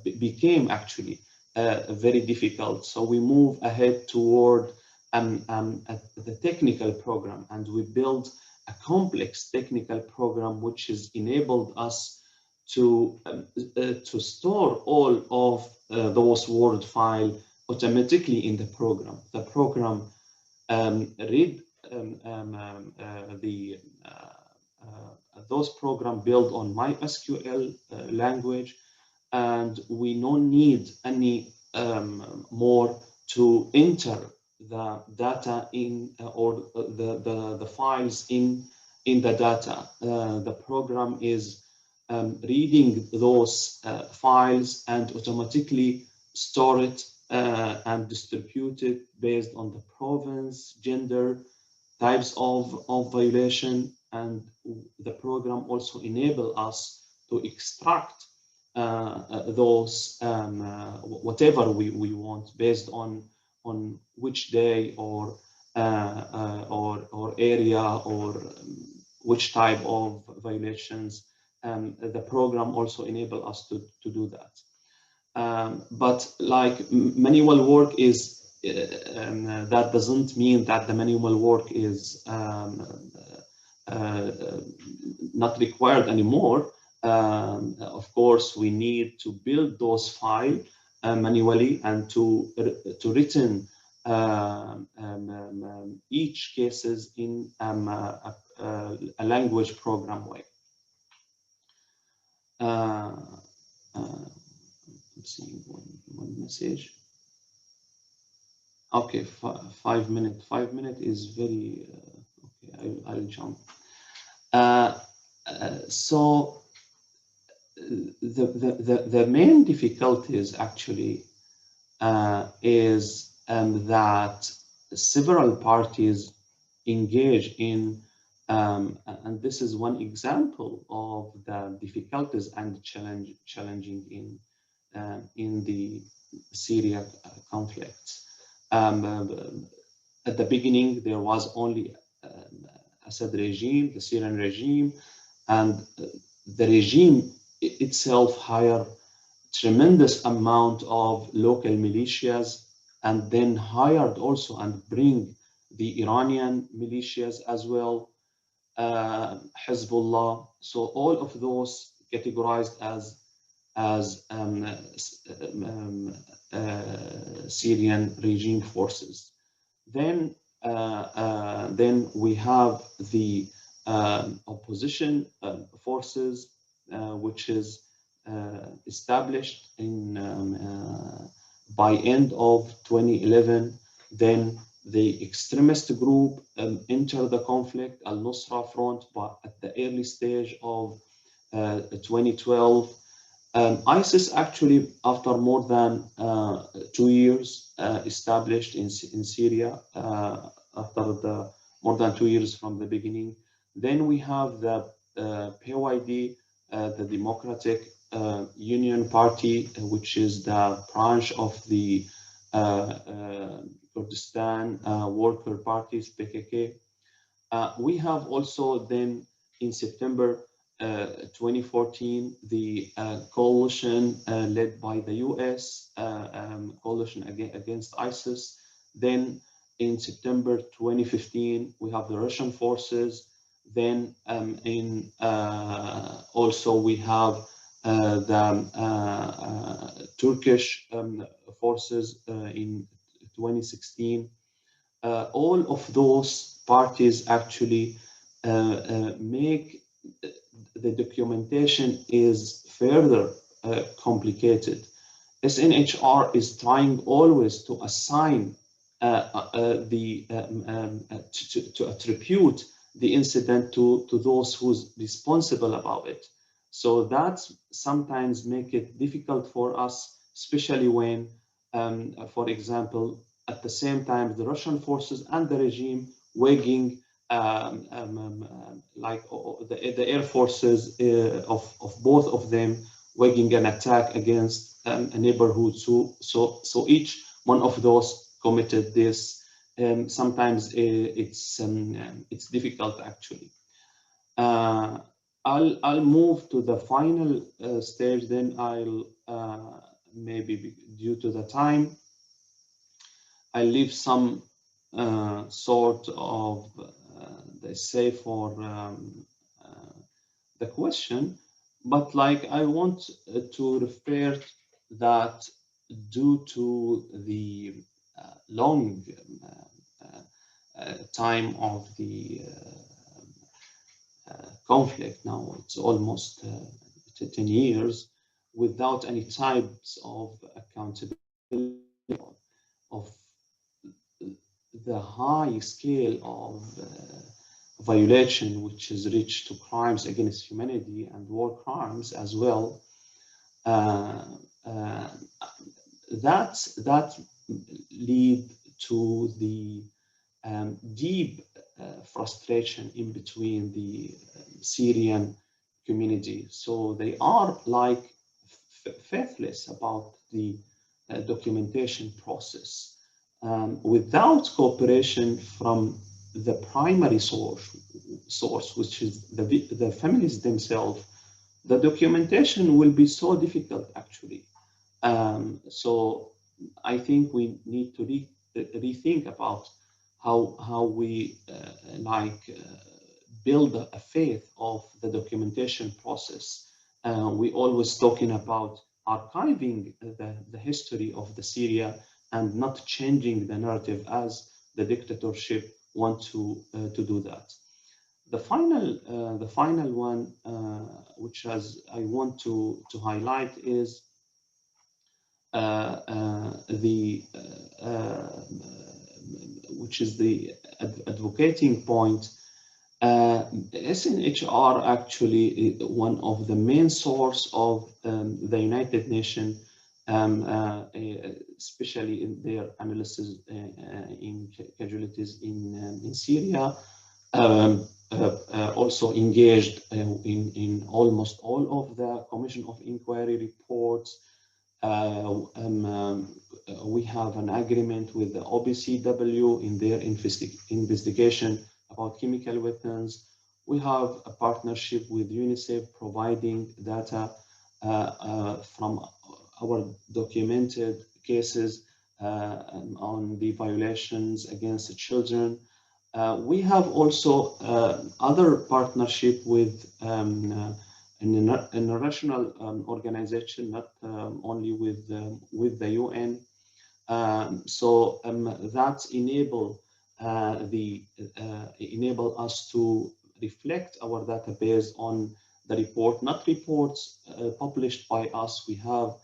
became actually very difficult. So we move ahead toward the technical program, and we build a complex technical program which has enabled us to store all of those Word files automatically in the program. The program read those programs built on MySQL language, and we don't need any more to enter the data in or the files in the data. The program is reading those files and automatically store it and distribute it based on the province, gender, types of violation, and the program also enable us to extract those whatever we want based on which day or area or which type of violations. The program also enable us to do that. But like manual work is that doesn't mean that the manual work is not required anymore. Of course, we need to build those files manually and to written each cases in a language program way. I'm seeing one message. Okay, 5 minutes. 5 minutes is very okay. I'll jump. So the main difficulties actually is that several parties engage in, and this is one example of the difficulties and challenging in the Syria conflicts. At the beginning, there was only Assad regime, the Syrian regime, and the regime itself hired tremendous amount of local militias, and then hired also and bring the Iranian militias as well, Hezbollah. So all of those categorized as Syrian regime forces. Then we have the opposition forces, which is established in by end of 2011. Then the extremist group enter the conflict, Al-Nusra Front, but at the early stage of 2012. ISIS actually, after more than 2 years established in Syria, after the more than 2 years from the beginning. Then we have the PYD, the Democratic Union Party, which is the branch of the Kurdistan Worker Parties, PKK. We have also then in September 2014, the coalition led by the US, coalition against ISIS. Then in September 2015, we have the Russian forces. Then also we have the Turkish forces in 2016. All of those parties actually make the documentation is further complicated. SNHR is trying always to assign to attribute the incident to those who's responsible about it. So that's sometimes make it difficult for us, especially when, for example, at the same time, the Russian forces and the regime waging like the air forces of both of them waging an attack against a neighborhood. So each one of those committed this. Sometimes it's difficult actually. I'll move to the final stage. Then I'll maybe due to the time, I leave some sort of the essay for the question, but like I want to refer that due to the long time of the conflict, now it's almost 10 years, without any types of accountability of the high scale of violation which is reached to crimes against humanity and war crimes as well. That lead to the deep frustration in between the Syrian community. So they are like faithless about the documentation process. Without cooperation from the primary source, which is the families themselves, the documentation will be so difficult actually. So I think we need to rethink about how we build a faith of the documentation process. We always talking about archiving the history of the Syria and not changing the narrative as the dictatorship want to do that. The final one, which as I want to highlight, is which is the advocating point. SNHR actually one of the main source of the United Nations, especially in their analysis in casualties in Syria, also engaged in almost all of the Commission of Inquiry reports. We have an agreement with the OPCW in their investigation about chemical weapons. We have a partnership with UNICEF providing data from our documented cases on the violations against the children. We have also other partnership with an international organization, not only with the UN. So that enable us to reflect our database on the report, not reports published by us. We have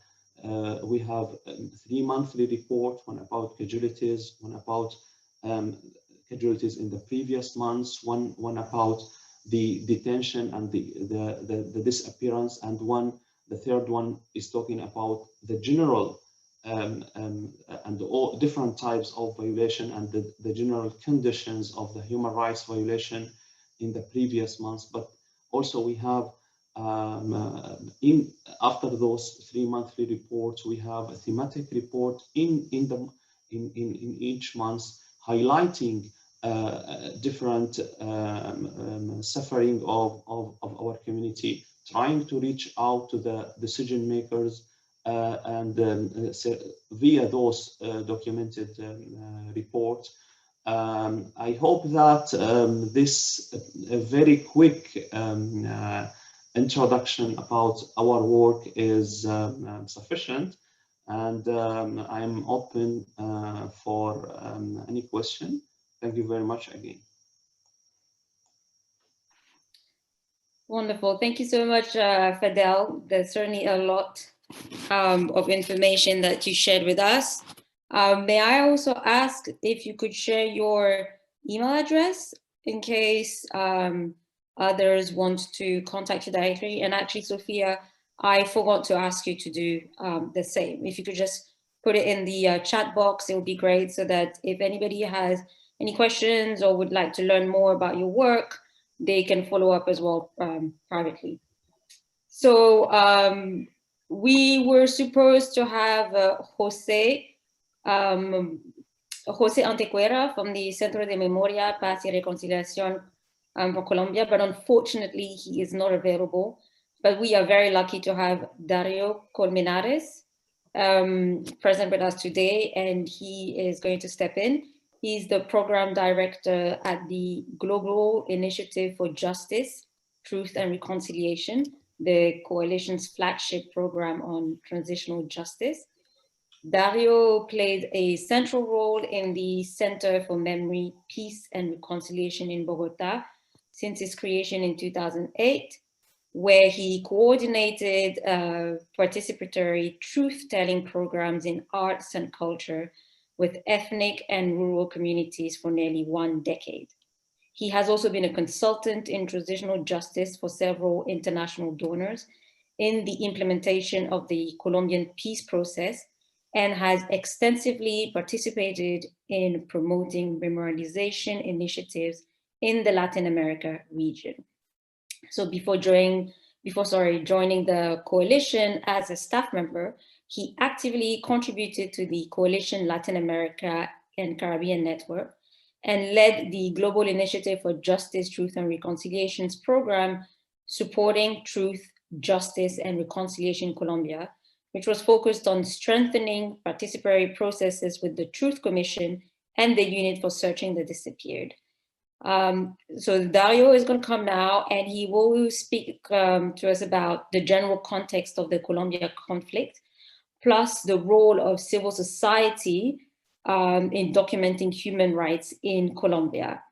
3 monthly reports, one about casualties, one about casualties in the previous months, one about the detention and the disappearance, and the third one is talking about the general and all different types of violation and the general conditions of the human rights violation in the previous months. But also we have after those 3 monthly reports, we have a thematic report in each month highlighting different suffering of our community, trying to reach out to the decision makers and via those documented reports. I hope that this very quick introduction about our work is sufficient, and I'm open for any question. Thank you very much again. Wonderful. Thank you so much, Fadel. There's certainly a lot of information that you shared with us. May I also ask if you could share your email address in case others want to contact you directly? And actually, Sophia, I forgot to ask you to do the same. If you could just put it in the chat box. It would be great, so that if anybody has any questions or would like to learn more about your work, they can follow up as well privately. So we were supposed to have Jose Antequera from the Centro de Memoria, Paz y Reconciliación for Colombia, but unfortunately he is not available. But we are very lucky to have Dario Colmenares present with us today, and he is going to step in. He's the program director at the Global Initiative for Justice, Truth and Reconciliation, the coalition's flagship program on transitional justice. Dario played a central role in the Center for Memory, Peace and Reconciliation in Bogota since its creation in 2008, where he coordinated participatory truth-telling programs in arts and culture with ethnic and rural communities for nearly 1 decade. He has also been a consultant in transitional justice for several international donors in the implementation of the Colombian peace process, and has extensively participated in promoting memorialization initiatives in the Latin America region. So before joining the coalition as a staff member, he actively contributed to the Coalition Latin America and Caribbean Network and led the Global Initiative for Justice, Truth and Reconciliations program, supporting truth, justice and reconciliation in Colombia, which was focused on strengthening participatory processes with the Truth Commission and the Unit for Searching the Disappeared. So Dario is going to come now, and he will speak to us about the general context of the Colombia conflict, plus the role of civil society in documenting human rights in Colombia.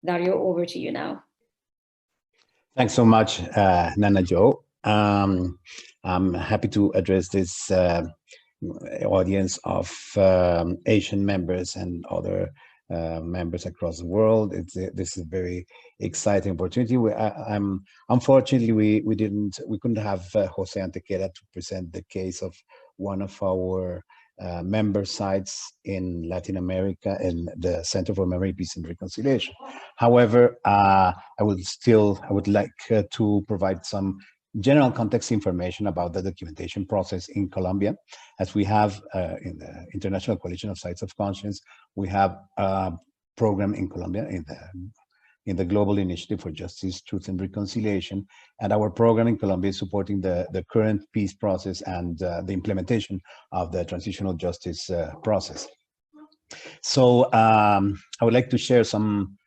Dario, over to you now. Thanks so much, Nana Jo. I'm happy to address this audience of Asian members and other members across the world. This is a very exciting opportunity. Unfortunately, we couldn't have Jose Antequera to present the case of one of our member sites in Latin America in the Center for Memory, Peace and Reconciliation. However, I would like to provide some general context information about the documentation process in Colombia. As we have in the International Coalition of Sites of Conscience, we have a program in Colombia in the Global Initiative for Justice, Truth and Reconciliation. And our program in Colombia is supporting the current peace process and the implementation of the transitional justice process. So I would like to share some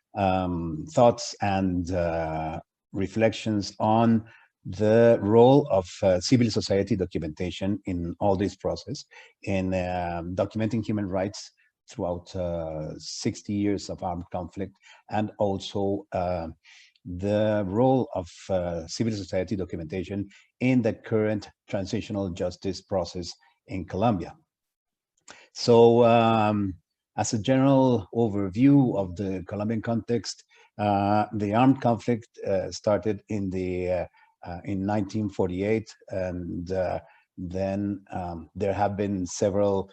thoughts and reflections on the role of civil society documentation in all this process, in documenting human rights throughout 60 years of armed conflict, and also the role of civil society documentation in the current transitional justice process in Colombia. So as a general overview of the Colombian context, the armed conflict started in 1948, and then there have been several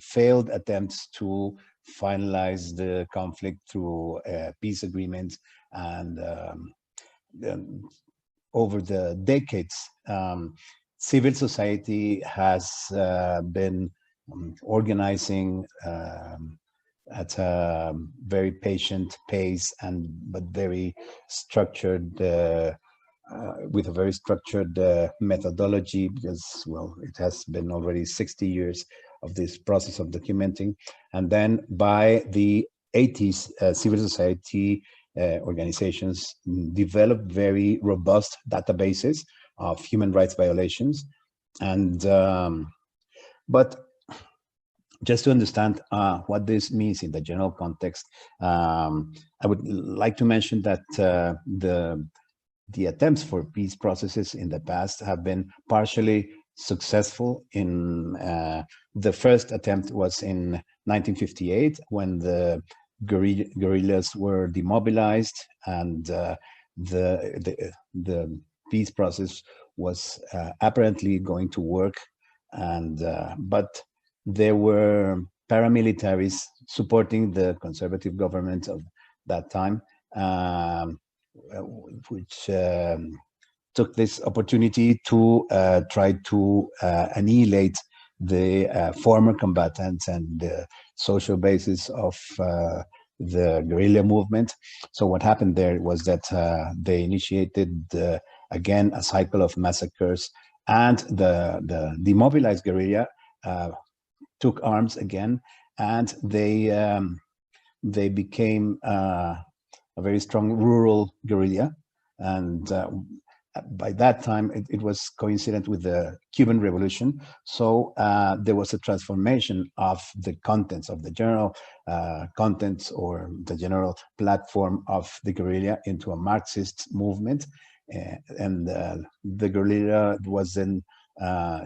failed attempts to finalize the conflict through peace agreements, and over the decades, civil society has been organizing at a very patient pace, but very structured, with a very structured methodology, because, well, it has been already 60 years of this process of documenting. And then by the 80s, civil society organizations developed very robust databases of human rights violations. And but just to understand what this means in the general context, I would like to mention that the attempts for peace processes in the past have been partially successful. In the first attempt was in 1958, when the guerrillas were demobilized, and the peace process was apparently going to work and but there were paramilitaries supporting the conservative government of that time, which took this opportunity to try to annihilate the former combatants and the social basis of the guerrilla movement. So what happened there was that they initiated again a cycle of massacres, and the demobilized guerrilla took arms again, and they became a very strong rural guerrilla. And by that time, it was coincident with the Cuban Revolution. So there was a transformation of the contents, of the general contents or the general platform of the guerrilla into a Marxist movement. And the guerrilla was then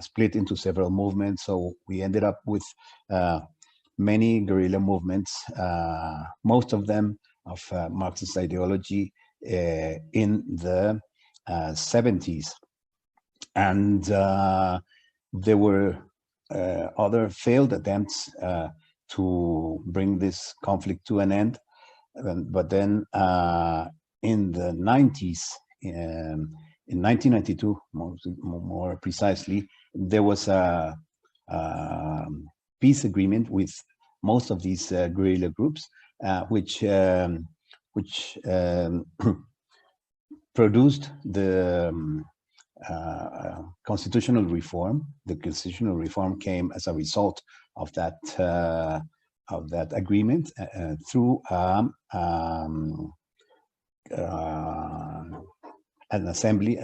split into several movements. So we ended up with many guerrilla movements, most of them of Marxist ideology in the 70s. And there were other failed attempts to bring this conflict to an end. But then in the 90s, in 1992, more precisely, there was a peace agreement with most of these guerrilla groups, which produced the constitutional reform. The constitutional reform came as a result of that agreement through an assembly,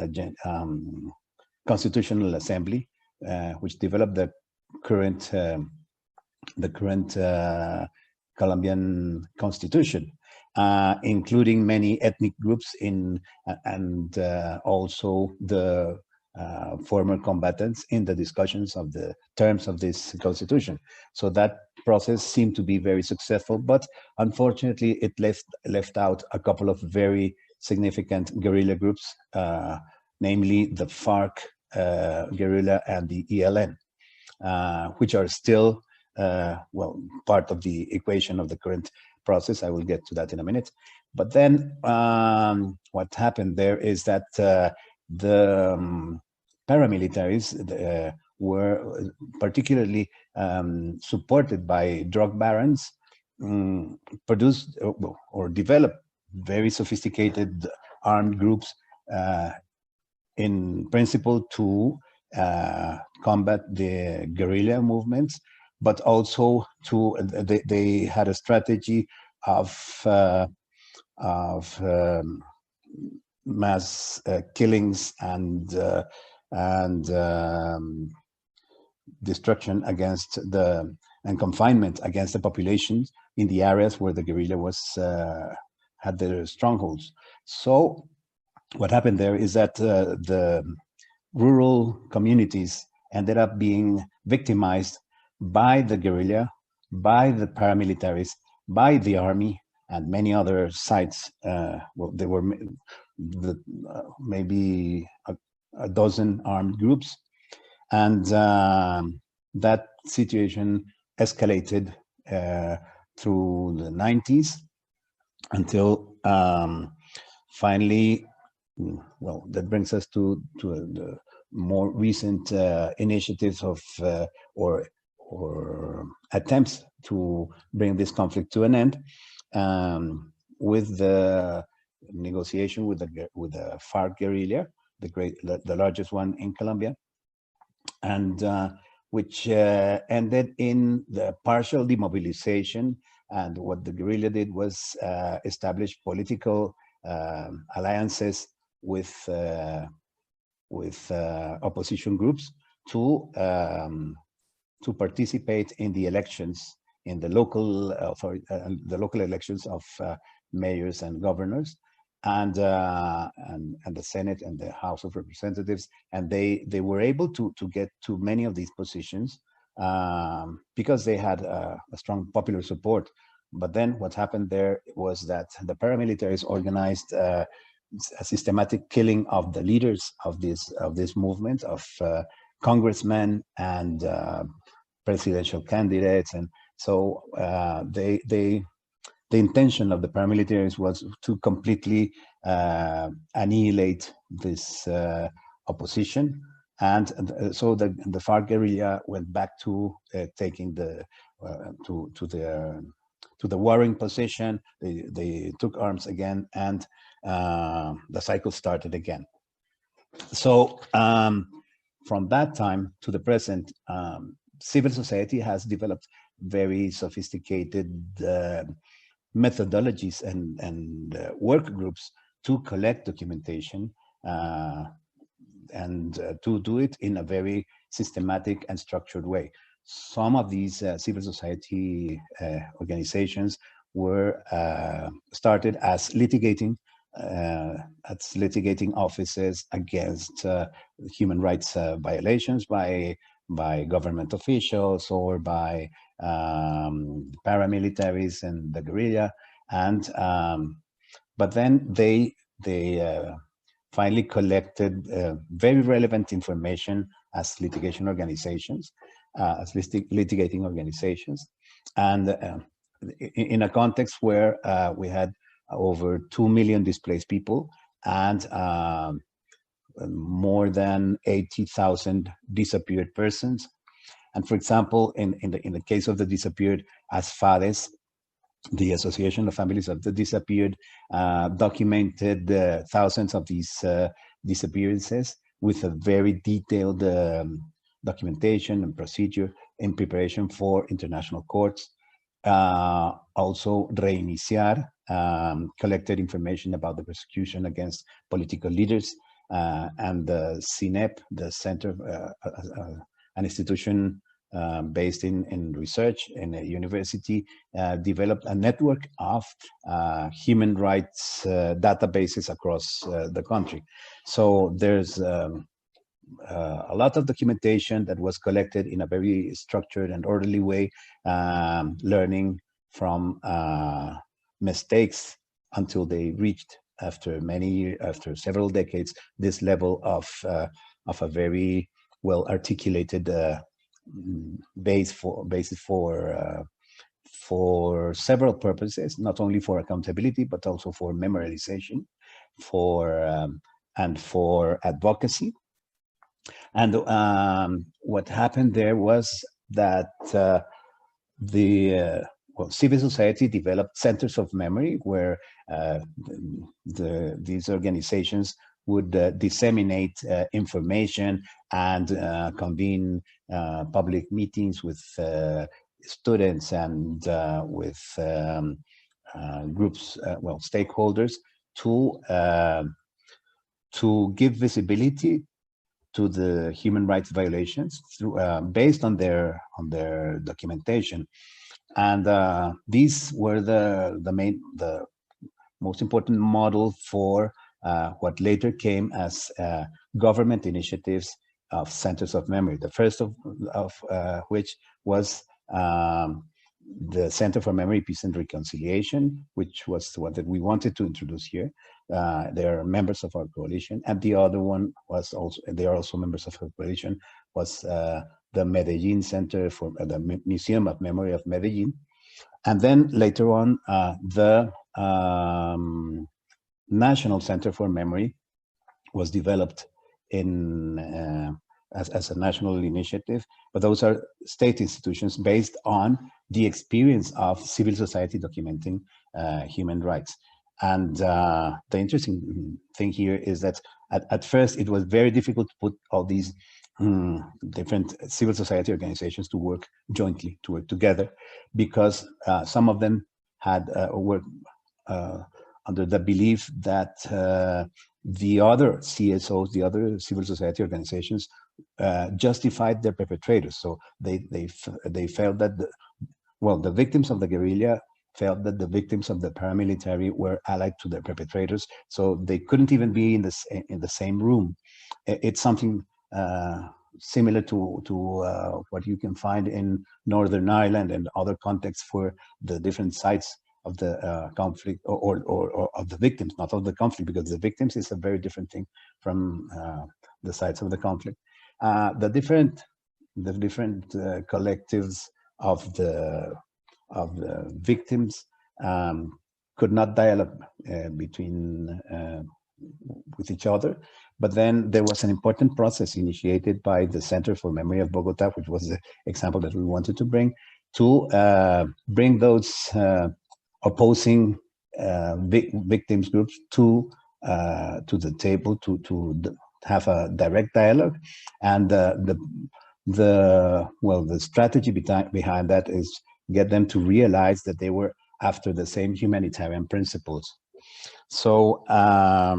constitutional assembly, which developed the current Colombian constitution, including many ethnic groups and also the former combatants in the discussions of the terms of this constitution. So that process seemed to be very successful, but unfortunately it left out a couple of very significant guerrilla groups, namely the FARC guerrilla and the ELN, which are still well, part of the equation of the current process. I will get to that in a minute. But then what happened there is that the paramilitaries were particularly supported by drug barons, produced or developed very sophisticated armed groups in principle to combat the guerrilla movements, but also to they had a strategy of mass killings and destruction against and confinement against the populations in the areas where the guerrilla was had their strongholds. So what happened there is that the rural communities ended up being victimized by the guerrilla, by the paramilitaries, by the army, and many other sites. Well, there were maybe a dozen armed groups, and that situation escalated through the 90s until finally, well, that brings us to the more recent initiatives of or attempts to bring this conflict to an end, with the negotiation with the FARC guerrilla, the largest one in Colombia, and which ended in the partial demobilization. And what the guerrilla did was establish political alliances with opposition groups to participate in the elections, in the local elections of mayors and governors, and the Senate and the House of Representatives. And they were able to get to many of these positions because they had a strong popular support. But then what happened there was that the paramilitaries organized a systematic killing of the leaders of this movement, of congressmen and presidential candidates. And so the intention of the paramilitaries was to completely annihilate this opposition. And so the FARC guerrilla went back to taking the to the warring position. They took arms again, and the cycle started again. So from that time to the present, civil society has developed very sophisticated methodologies and work groups to collect documentation and to do it in a very systematic and structured way. Some of these civil society organizations were started as litigating offices against human rights violations by government officials or by paramilitaries and the guerrilla, and but then they finally collected very relevant information as litigation organizations, as litigating organizations, and in a context where we had over 2 million displaced people and more than 80,000 disappeared persons. And for example, in the case of the disappeared, as FADES, the Association of Families of the Disappeared, documented thousands of these disappearances with a very detailed documentation and procedure in preparation for international courts. Also, Reiniciar collected information about the persecution against political leaders, and the CINEP, the Center, an institution based in research in a university, developed a network of human rights databases across the country. So there's a lot of documentation that was collected in a very structured and orderly way, learning from mistakes until they reached, after several decades, this level of a very well articulated basis for several purposes, not only for accountability but also for memorialization, and for advocacy. And what happened there was that civil society developed centers of memory where these organizations would disseminate information and convene public meetings with students and with groups, stakeholders, to give visibility to the human rights violations through, based on their documentation. And these were the most important model for what later came as government initiatives of centers of memory. The first of which was the Center for Memory, Peace and Reconciliation, which was the one that we wanted to introduce here. They are members of our coalition, and the other one was also, they are also members of our coalition, was the Medellin Center for the Museum of Memory of Medellin. And then later on, the National Center for Memory was developed as a national initiative, but those are state institutions based on the experience of civil society documenting human rights. And the interesting thing here is that at first it was very difficult to put all these different civil society organizations to work jointly, to work together, because some of them had were under the belief that the other CSOs, the other civil society organizations, justified their perpetrators. So they felt that the victims of the guerrilla felt that the victims of the paramilitary were allied to their perpetrators, so they couldn't even be in the same room. It's something similar to what you can find in Northern Ireland and other contexts for the different sides of the conflict, or of the victims, not of the conflict, because the victims is a very different thing from the sides of the conflict. the different collectives of the victims could not dialogue between with each other. But then there was an important process initiated by the Center for Memory of Bogota, which was the example that we wanted to bring those opposing victims groups to the table to have a direct dialogue. And the strategy behind that is get them to realize that they were after the same humanitarian principles. So I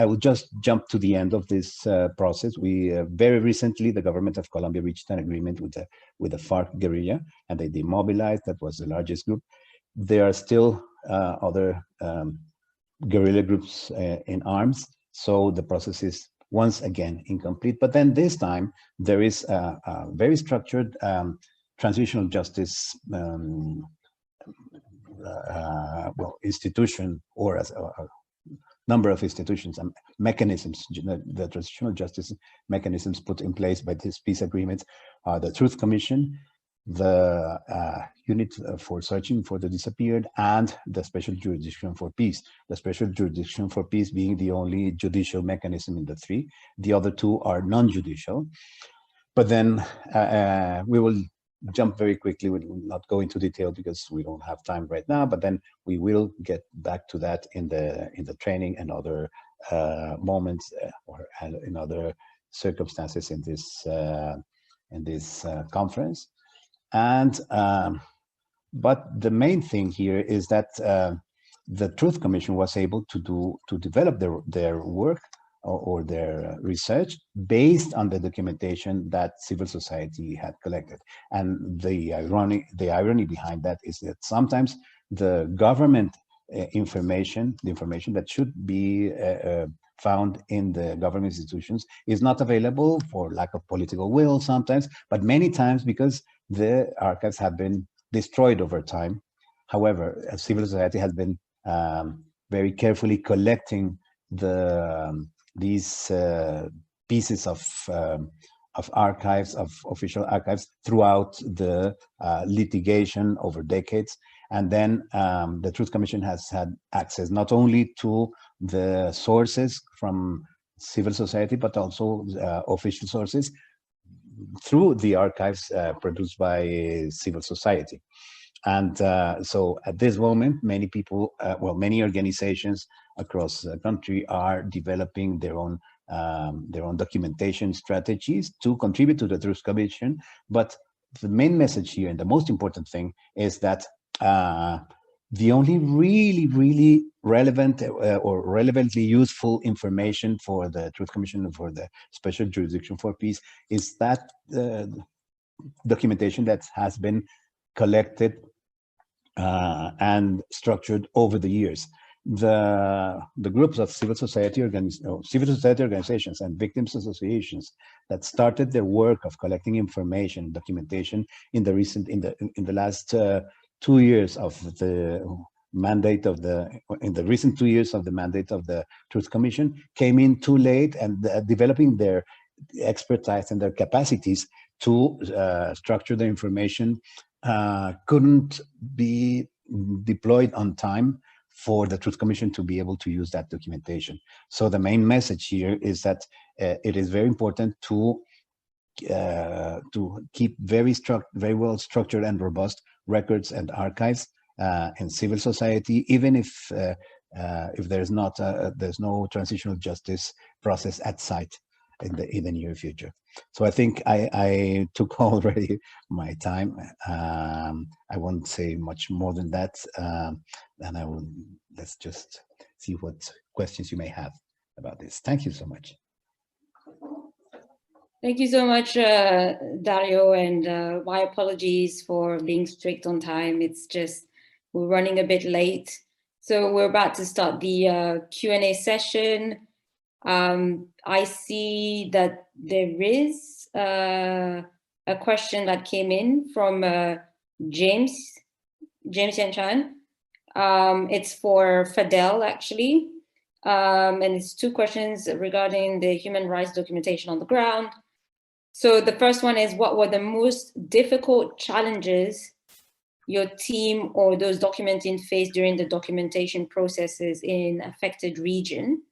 will just jump to the end of this process. We very recently, the government of Colombia reached an agreement with the FARC guerrilla, and they demobilized. That was the largest group. There are still other guerrilla groups in arms, so the process is once again incomplete. But then this time there is a very structured transitional justice institution, or as a number of institutions and mechanisms. The transitional justice mechanisms put in place by this peace agreement are the Truth Commission, the Unit for Searching for the Disappeared, and the Special Jurisdiction for Peace. The Special Jurisdiction for Peace being the only judicial mechanism in the three. The other two are non-judicial. But then we will jump very quickly. We will not go into detail because we don't have time right now, but then we will get back to that in the training and other moments or in other circumstances in this conference. And but the main thing here is that the Truth Commission was able to develop their work or their research based on the documentation that civil society had collected. And the irony behind that is that sometimes the government information, the information that should be found in the government institutions, is not available for lack of political will sometimes, but many times because the archives have been destroyed over time. However, civil society has been very carefully collecting these pieces of archives, of official archives, throughout the litigation over decades. And then the Truth Commission has had access not only to the sources from civil society, but also official sources through the archives produced by civil society. And so at this moment, many people, many organizations across the country are developing their own documentation strategies to contribute to the Truth Commission. But the main message here, and the most important thing, is that the only really relevant or relevantly useful information for the Truth Commission and for the Special Jurisdiction for Peace is that documentation that has been collected and structured over the years. The groups of civil society organizations and victims associations that started their work of collecting information, documentation in the last 2 years of the mandate of the recent 2 years of the mandate of the Truth Commission came in too late, and developing their expertise and their capacities to structure the information couldn't be deployed on time for the Truth Commission to be able to use that documentation. So the main message here is that it is very important to keep very well structured and robust records and archives in civil society, even if there's no transitional justice process at site in the near future. So I think I took already my time. I won't say much more than that, and let's just see what questions you may have about this. Thank you so much. Thank you so much, Dario, and my apologies for being strict on time. It's just we're running a bit late. So we're about to start the Q&A session. I see that there is a question that came in from James Yanchan. It's for Fadel, actually. And it's two questions regarding the human rights documentation on the ground. So the first one is, what were the most difficult challenges your team or those documenting faced during the documentation processes in affected region?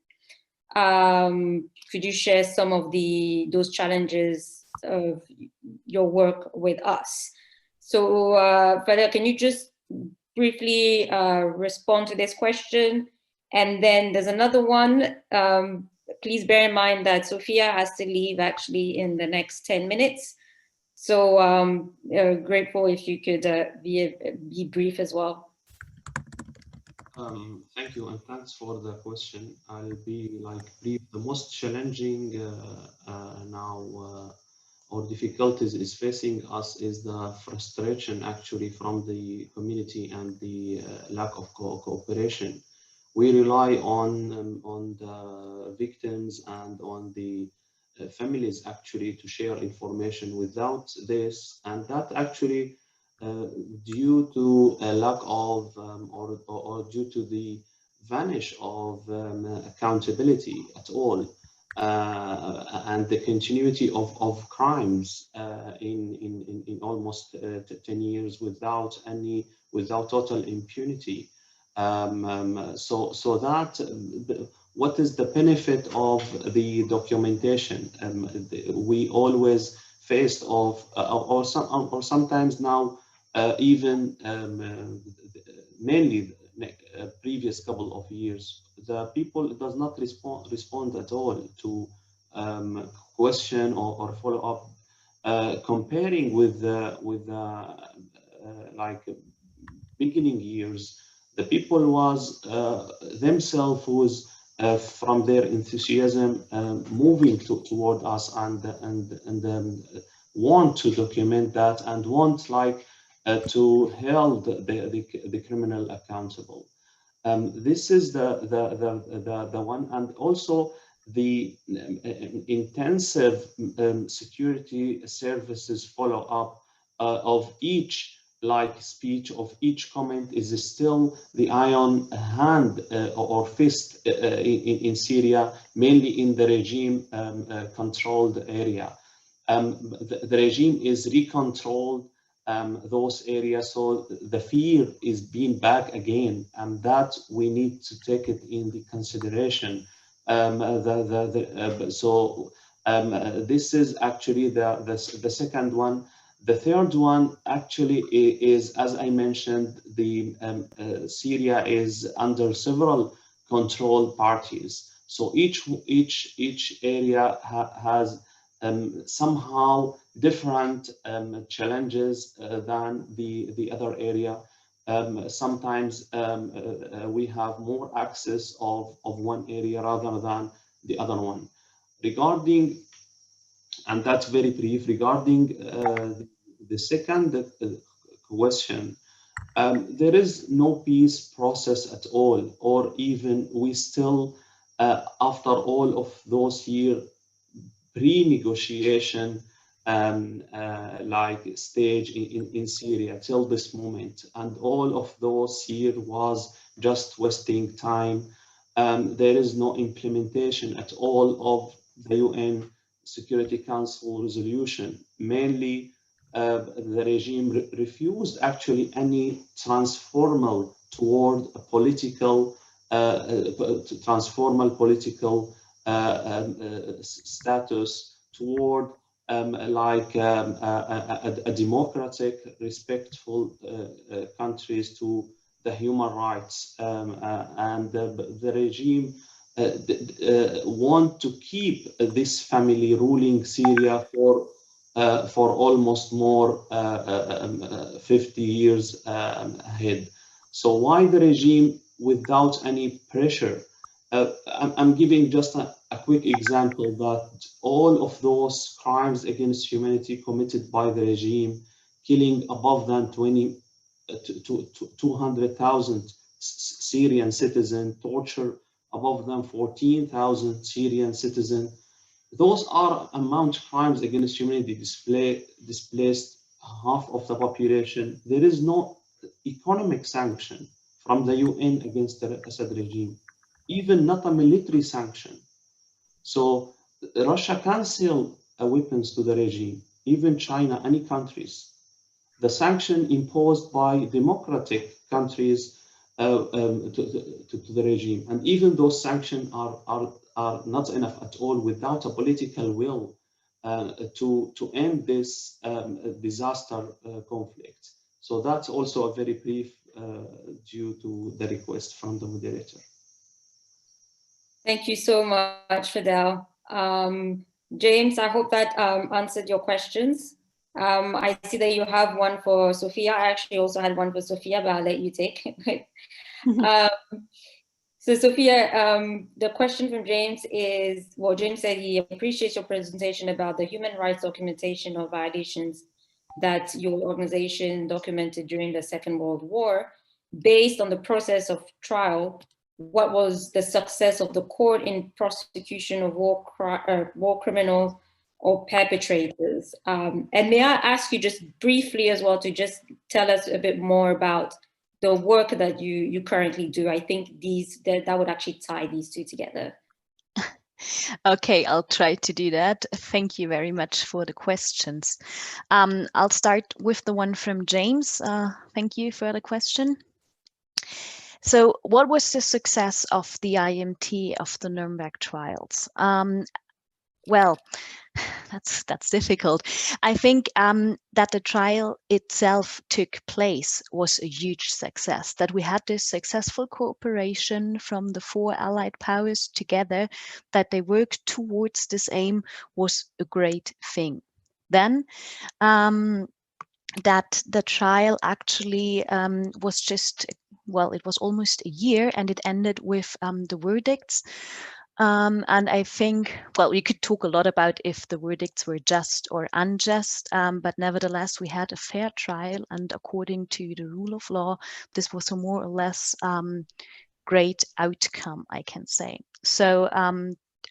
Could you share some of those challenges of your work with us? So Fada, can you just briefly respond to this question? And then there's another one. Please bear in mind that Sophia has to leave actually in the next 10 minutes. So grateful if you could be brief as well. Thank you, and thanks for the question. I'll be brief. The most challenging now or difficulties is facing us is the frustration actually from the community and the lack of cooperation. We rely on the victims and on the families actually to share information. Without this, and that actually due to a lack of or due to the vanish of accountability at all, and the continuity of crimes in almost 10 years without total impunity. So that what is the benefit of the documentation? We always faced of or sometimes now even mainly previous couple of years, the people does not respond at all to question or follow up, comparing with the beginning years. The people was themselves was from their enthusiasm moving toward us and want to document that and want to hold the criminal accountable. This is the one, and also the intensive security services follow up of each speech, of each comment is still the iron hand or fist in Syria, mainly in the regime controlled area. The regime is recontrolled those areas, so the fear is being back again, and that we need to take it in the consideration. This is actually the second one. The third one actually is, as I mentioned, the Syria is under several control parties. So each area has somehow different challenges than the other area. Sometimes we have more access of one area rather than the other one. Regarding, and that's very brief, regarding the second question, there is no peace process at all, or even we still, after all of those years, pre-negotiation stage in Syria till this moment, and all of those years was just wasting time. There is no implementation at all of the UN Security Council resolution. Mainly, the regime refused actually any transformal toward a political, transformal political status toward a democratic, respectful countries to the human rights, and the regime want to keep this family ruling Syria for almost more 50 years ahead. So why the regime, without any pressure, I'm giving just a quick example that all of those crimes against humanity committed by the regime, killing above than 200,000 Syrian citizens, torture above than 14,000 Syrian citizens, those are amount crimes against humanity, displaced half of the population. There is no economic sanction from the UN against the Assad regime. even not a military sanction. So Russia can sell weapons to the regime, even China, any countries. The sanction imposed by democratic countries to the regime, and even those sanctions are not enough at all without a political will to end this disaster conflict. So that's also a very brief due to the request from the moderator. Thank you so much, Fidel. James, I hope that answered your questions. I see that you have one for Sophia. I actually also had one for Sophia, but I'll let you take it. So Sophia, the question from James is, well, James said he appreciates your presentation about the human rights documentation of violations that your organization documented during the Second World War. Based on the process of trial, what was the success of the court in prosecution of war criminals or perpetrators? And may I ask you just briefly as well to just tell us a bit more about the work that you currently do? I think that would actually tie these two together. Okay, I'll try to do that. Thank you very much for the questions. I'll start with the one from James. Thank you for the question. So what was the success of the IMT of the Nuremberg trials? Well, that's difficult. I think that the trial itself took place was a huge success, that we had this successful cooperation from the 4 allied powers together, that they worked towards this aim was a great thing. Then that the trial actually was just, well, it was almost a year and it ended with the verdicts. And I think, well, we could talk a lot about if the verdicts were just or unjust, but nevertheless, we had a fair trial. And according to the rule of law, this was a more or less great outcome, I can say. So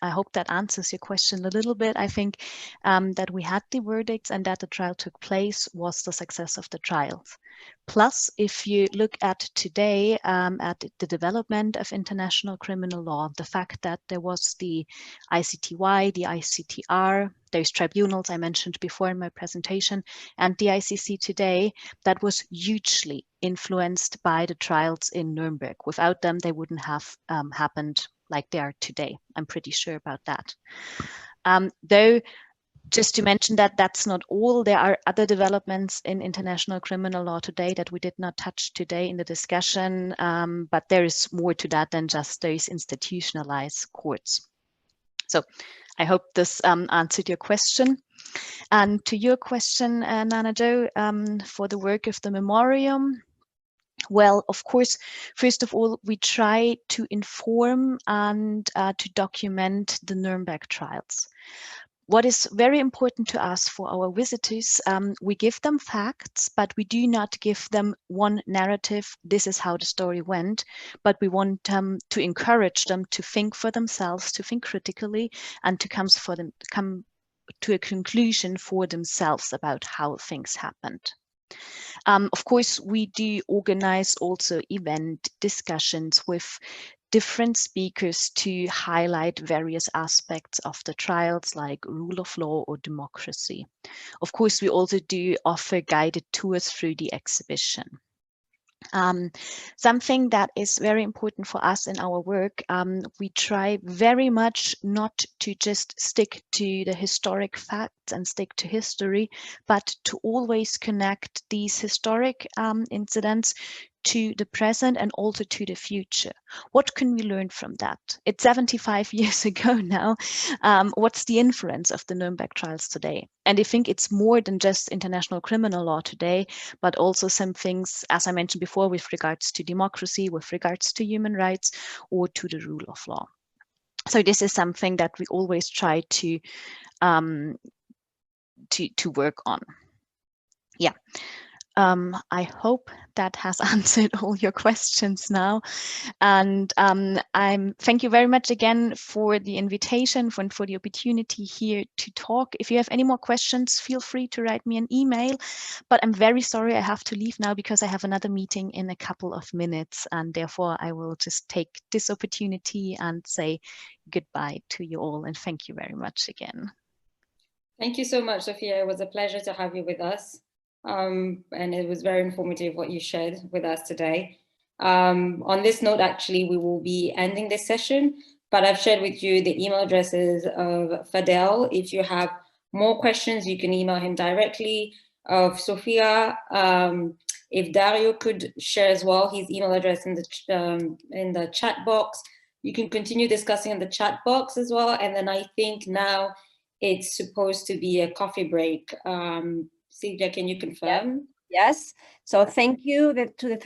I hope that answers your question a little bit. I think that we had the verdicts and that the trial took place was the success of the trials. Plus, if you look at today at the development of international criminal law, the fact that there was the ICTY, the ICTR, those tribunals I mentioned before in my presentation, and the ICC today, that was hugely influenced by the trials in Nuremberg. Without them, they wouldn't have happened like they are today. I'm pretty sure about that. Though, just to mention that that's not all. There are other developments in international criminal law today that we did not touch today in the discussion, but there is more to that than just those institutionalized courts. So I hope this answered your question. And to your question, Nana Jo, for the work of the memoriam, well, of course, first of all, we try to inform and to document the Nuremberg trials. What is very important to us for our visitors, we give them facts, but we do not give them one narrative, this is how the story went, but we want to encourage them to think for themselves, to think critically, and to come to a conclusion for themselves about how things happened. Of course, we do organize also event discussions with different speakers to highlight various aspects of the trials like rule of law or democracy. Of course, we also do offer guided tours through the exhibition. Something that is very important for us in our work, we try very much not to just stick to the historic facts and stick to history, but to always connect these historic incidents to the present and also to the future. What can we learn from that? It's 75 years ago now. What's the influence of the Nuremberg trials today? And I think it's more than just international criminal law today, but also some things, as I mentioned before, with regards to democracy, with regards to human rights, or to the rule of law. So this is something that we always try to work on. Yeah. I hope that has answered all your questions now. And thank you very much again for the invitation and for the opportunity here to talk. If you have any more questions, feel free to write me an email. But I'm very sorry I have to leave now because I have another meeting in a couple of minutes. And therefore, I will just take this opportunity and say goodbye to you all. And thank you very much again. Thank you so much, Sophia. It was a pleasure to have you with us. And it was very informative what you shared with us today. On this note, actually, we will be ending this session, but I've shared with you the email addresses of Fadel. If you have more questions, you can email him directly, of Sophia. If Dario could share as well his email address in the chat box, you can continue discussing in the chat box as well. And then I think now it's supposed to be a coffee break. Silvia, can you confirm? Yes. So thank you to the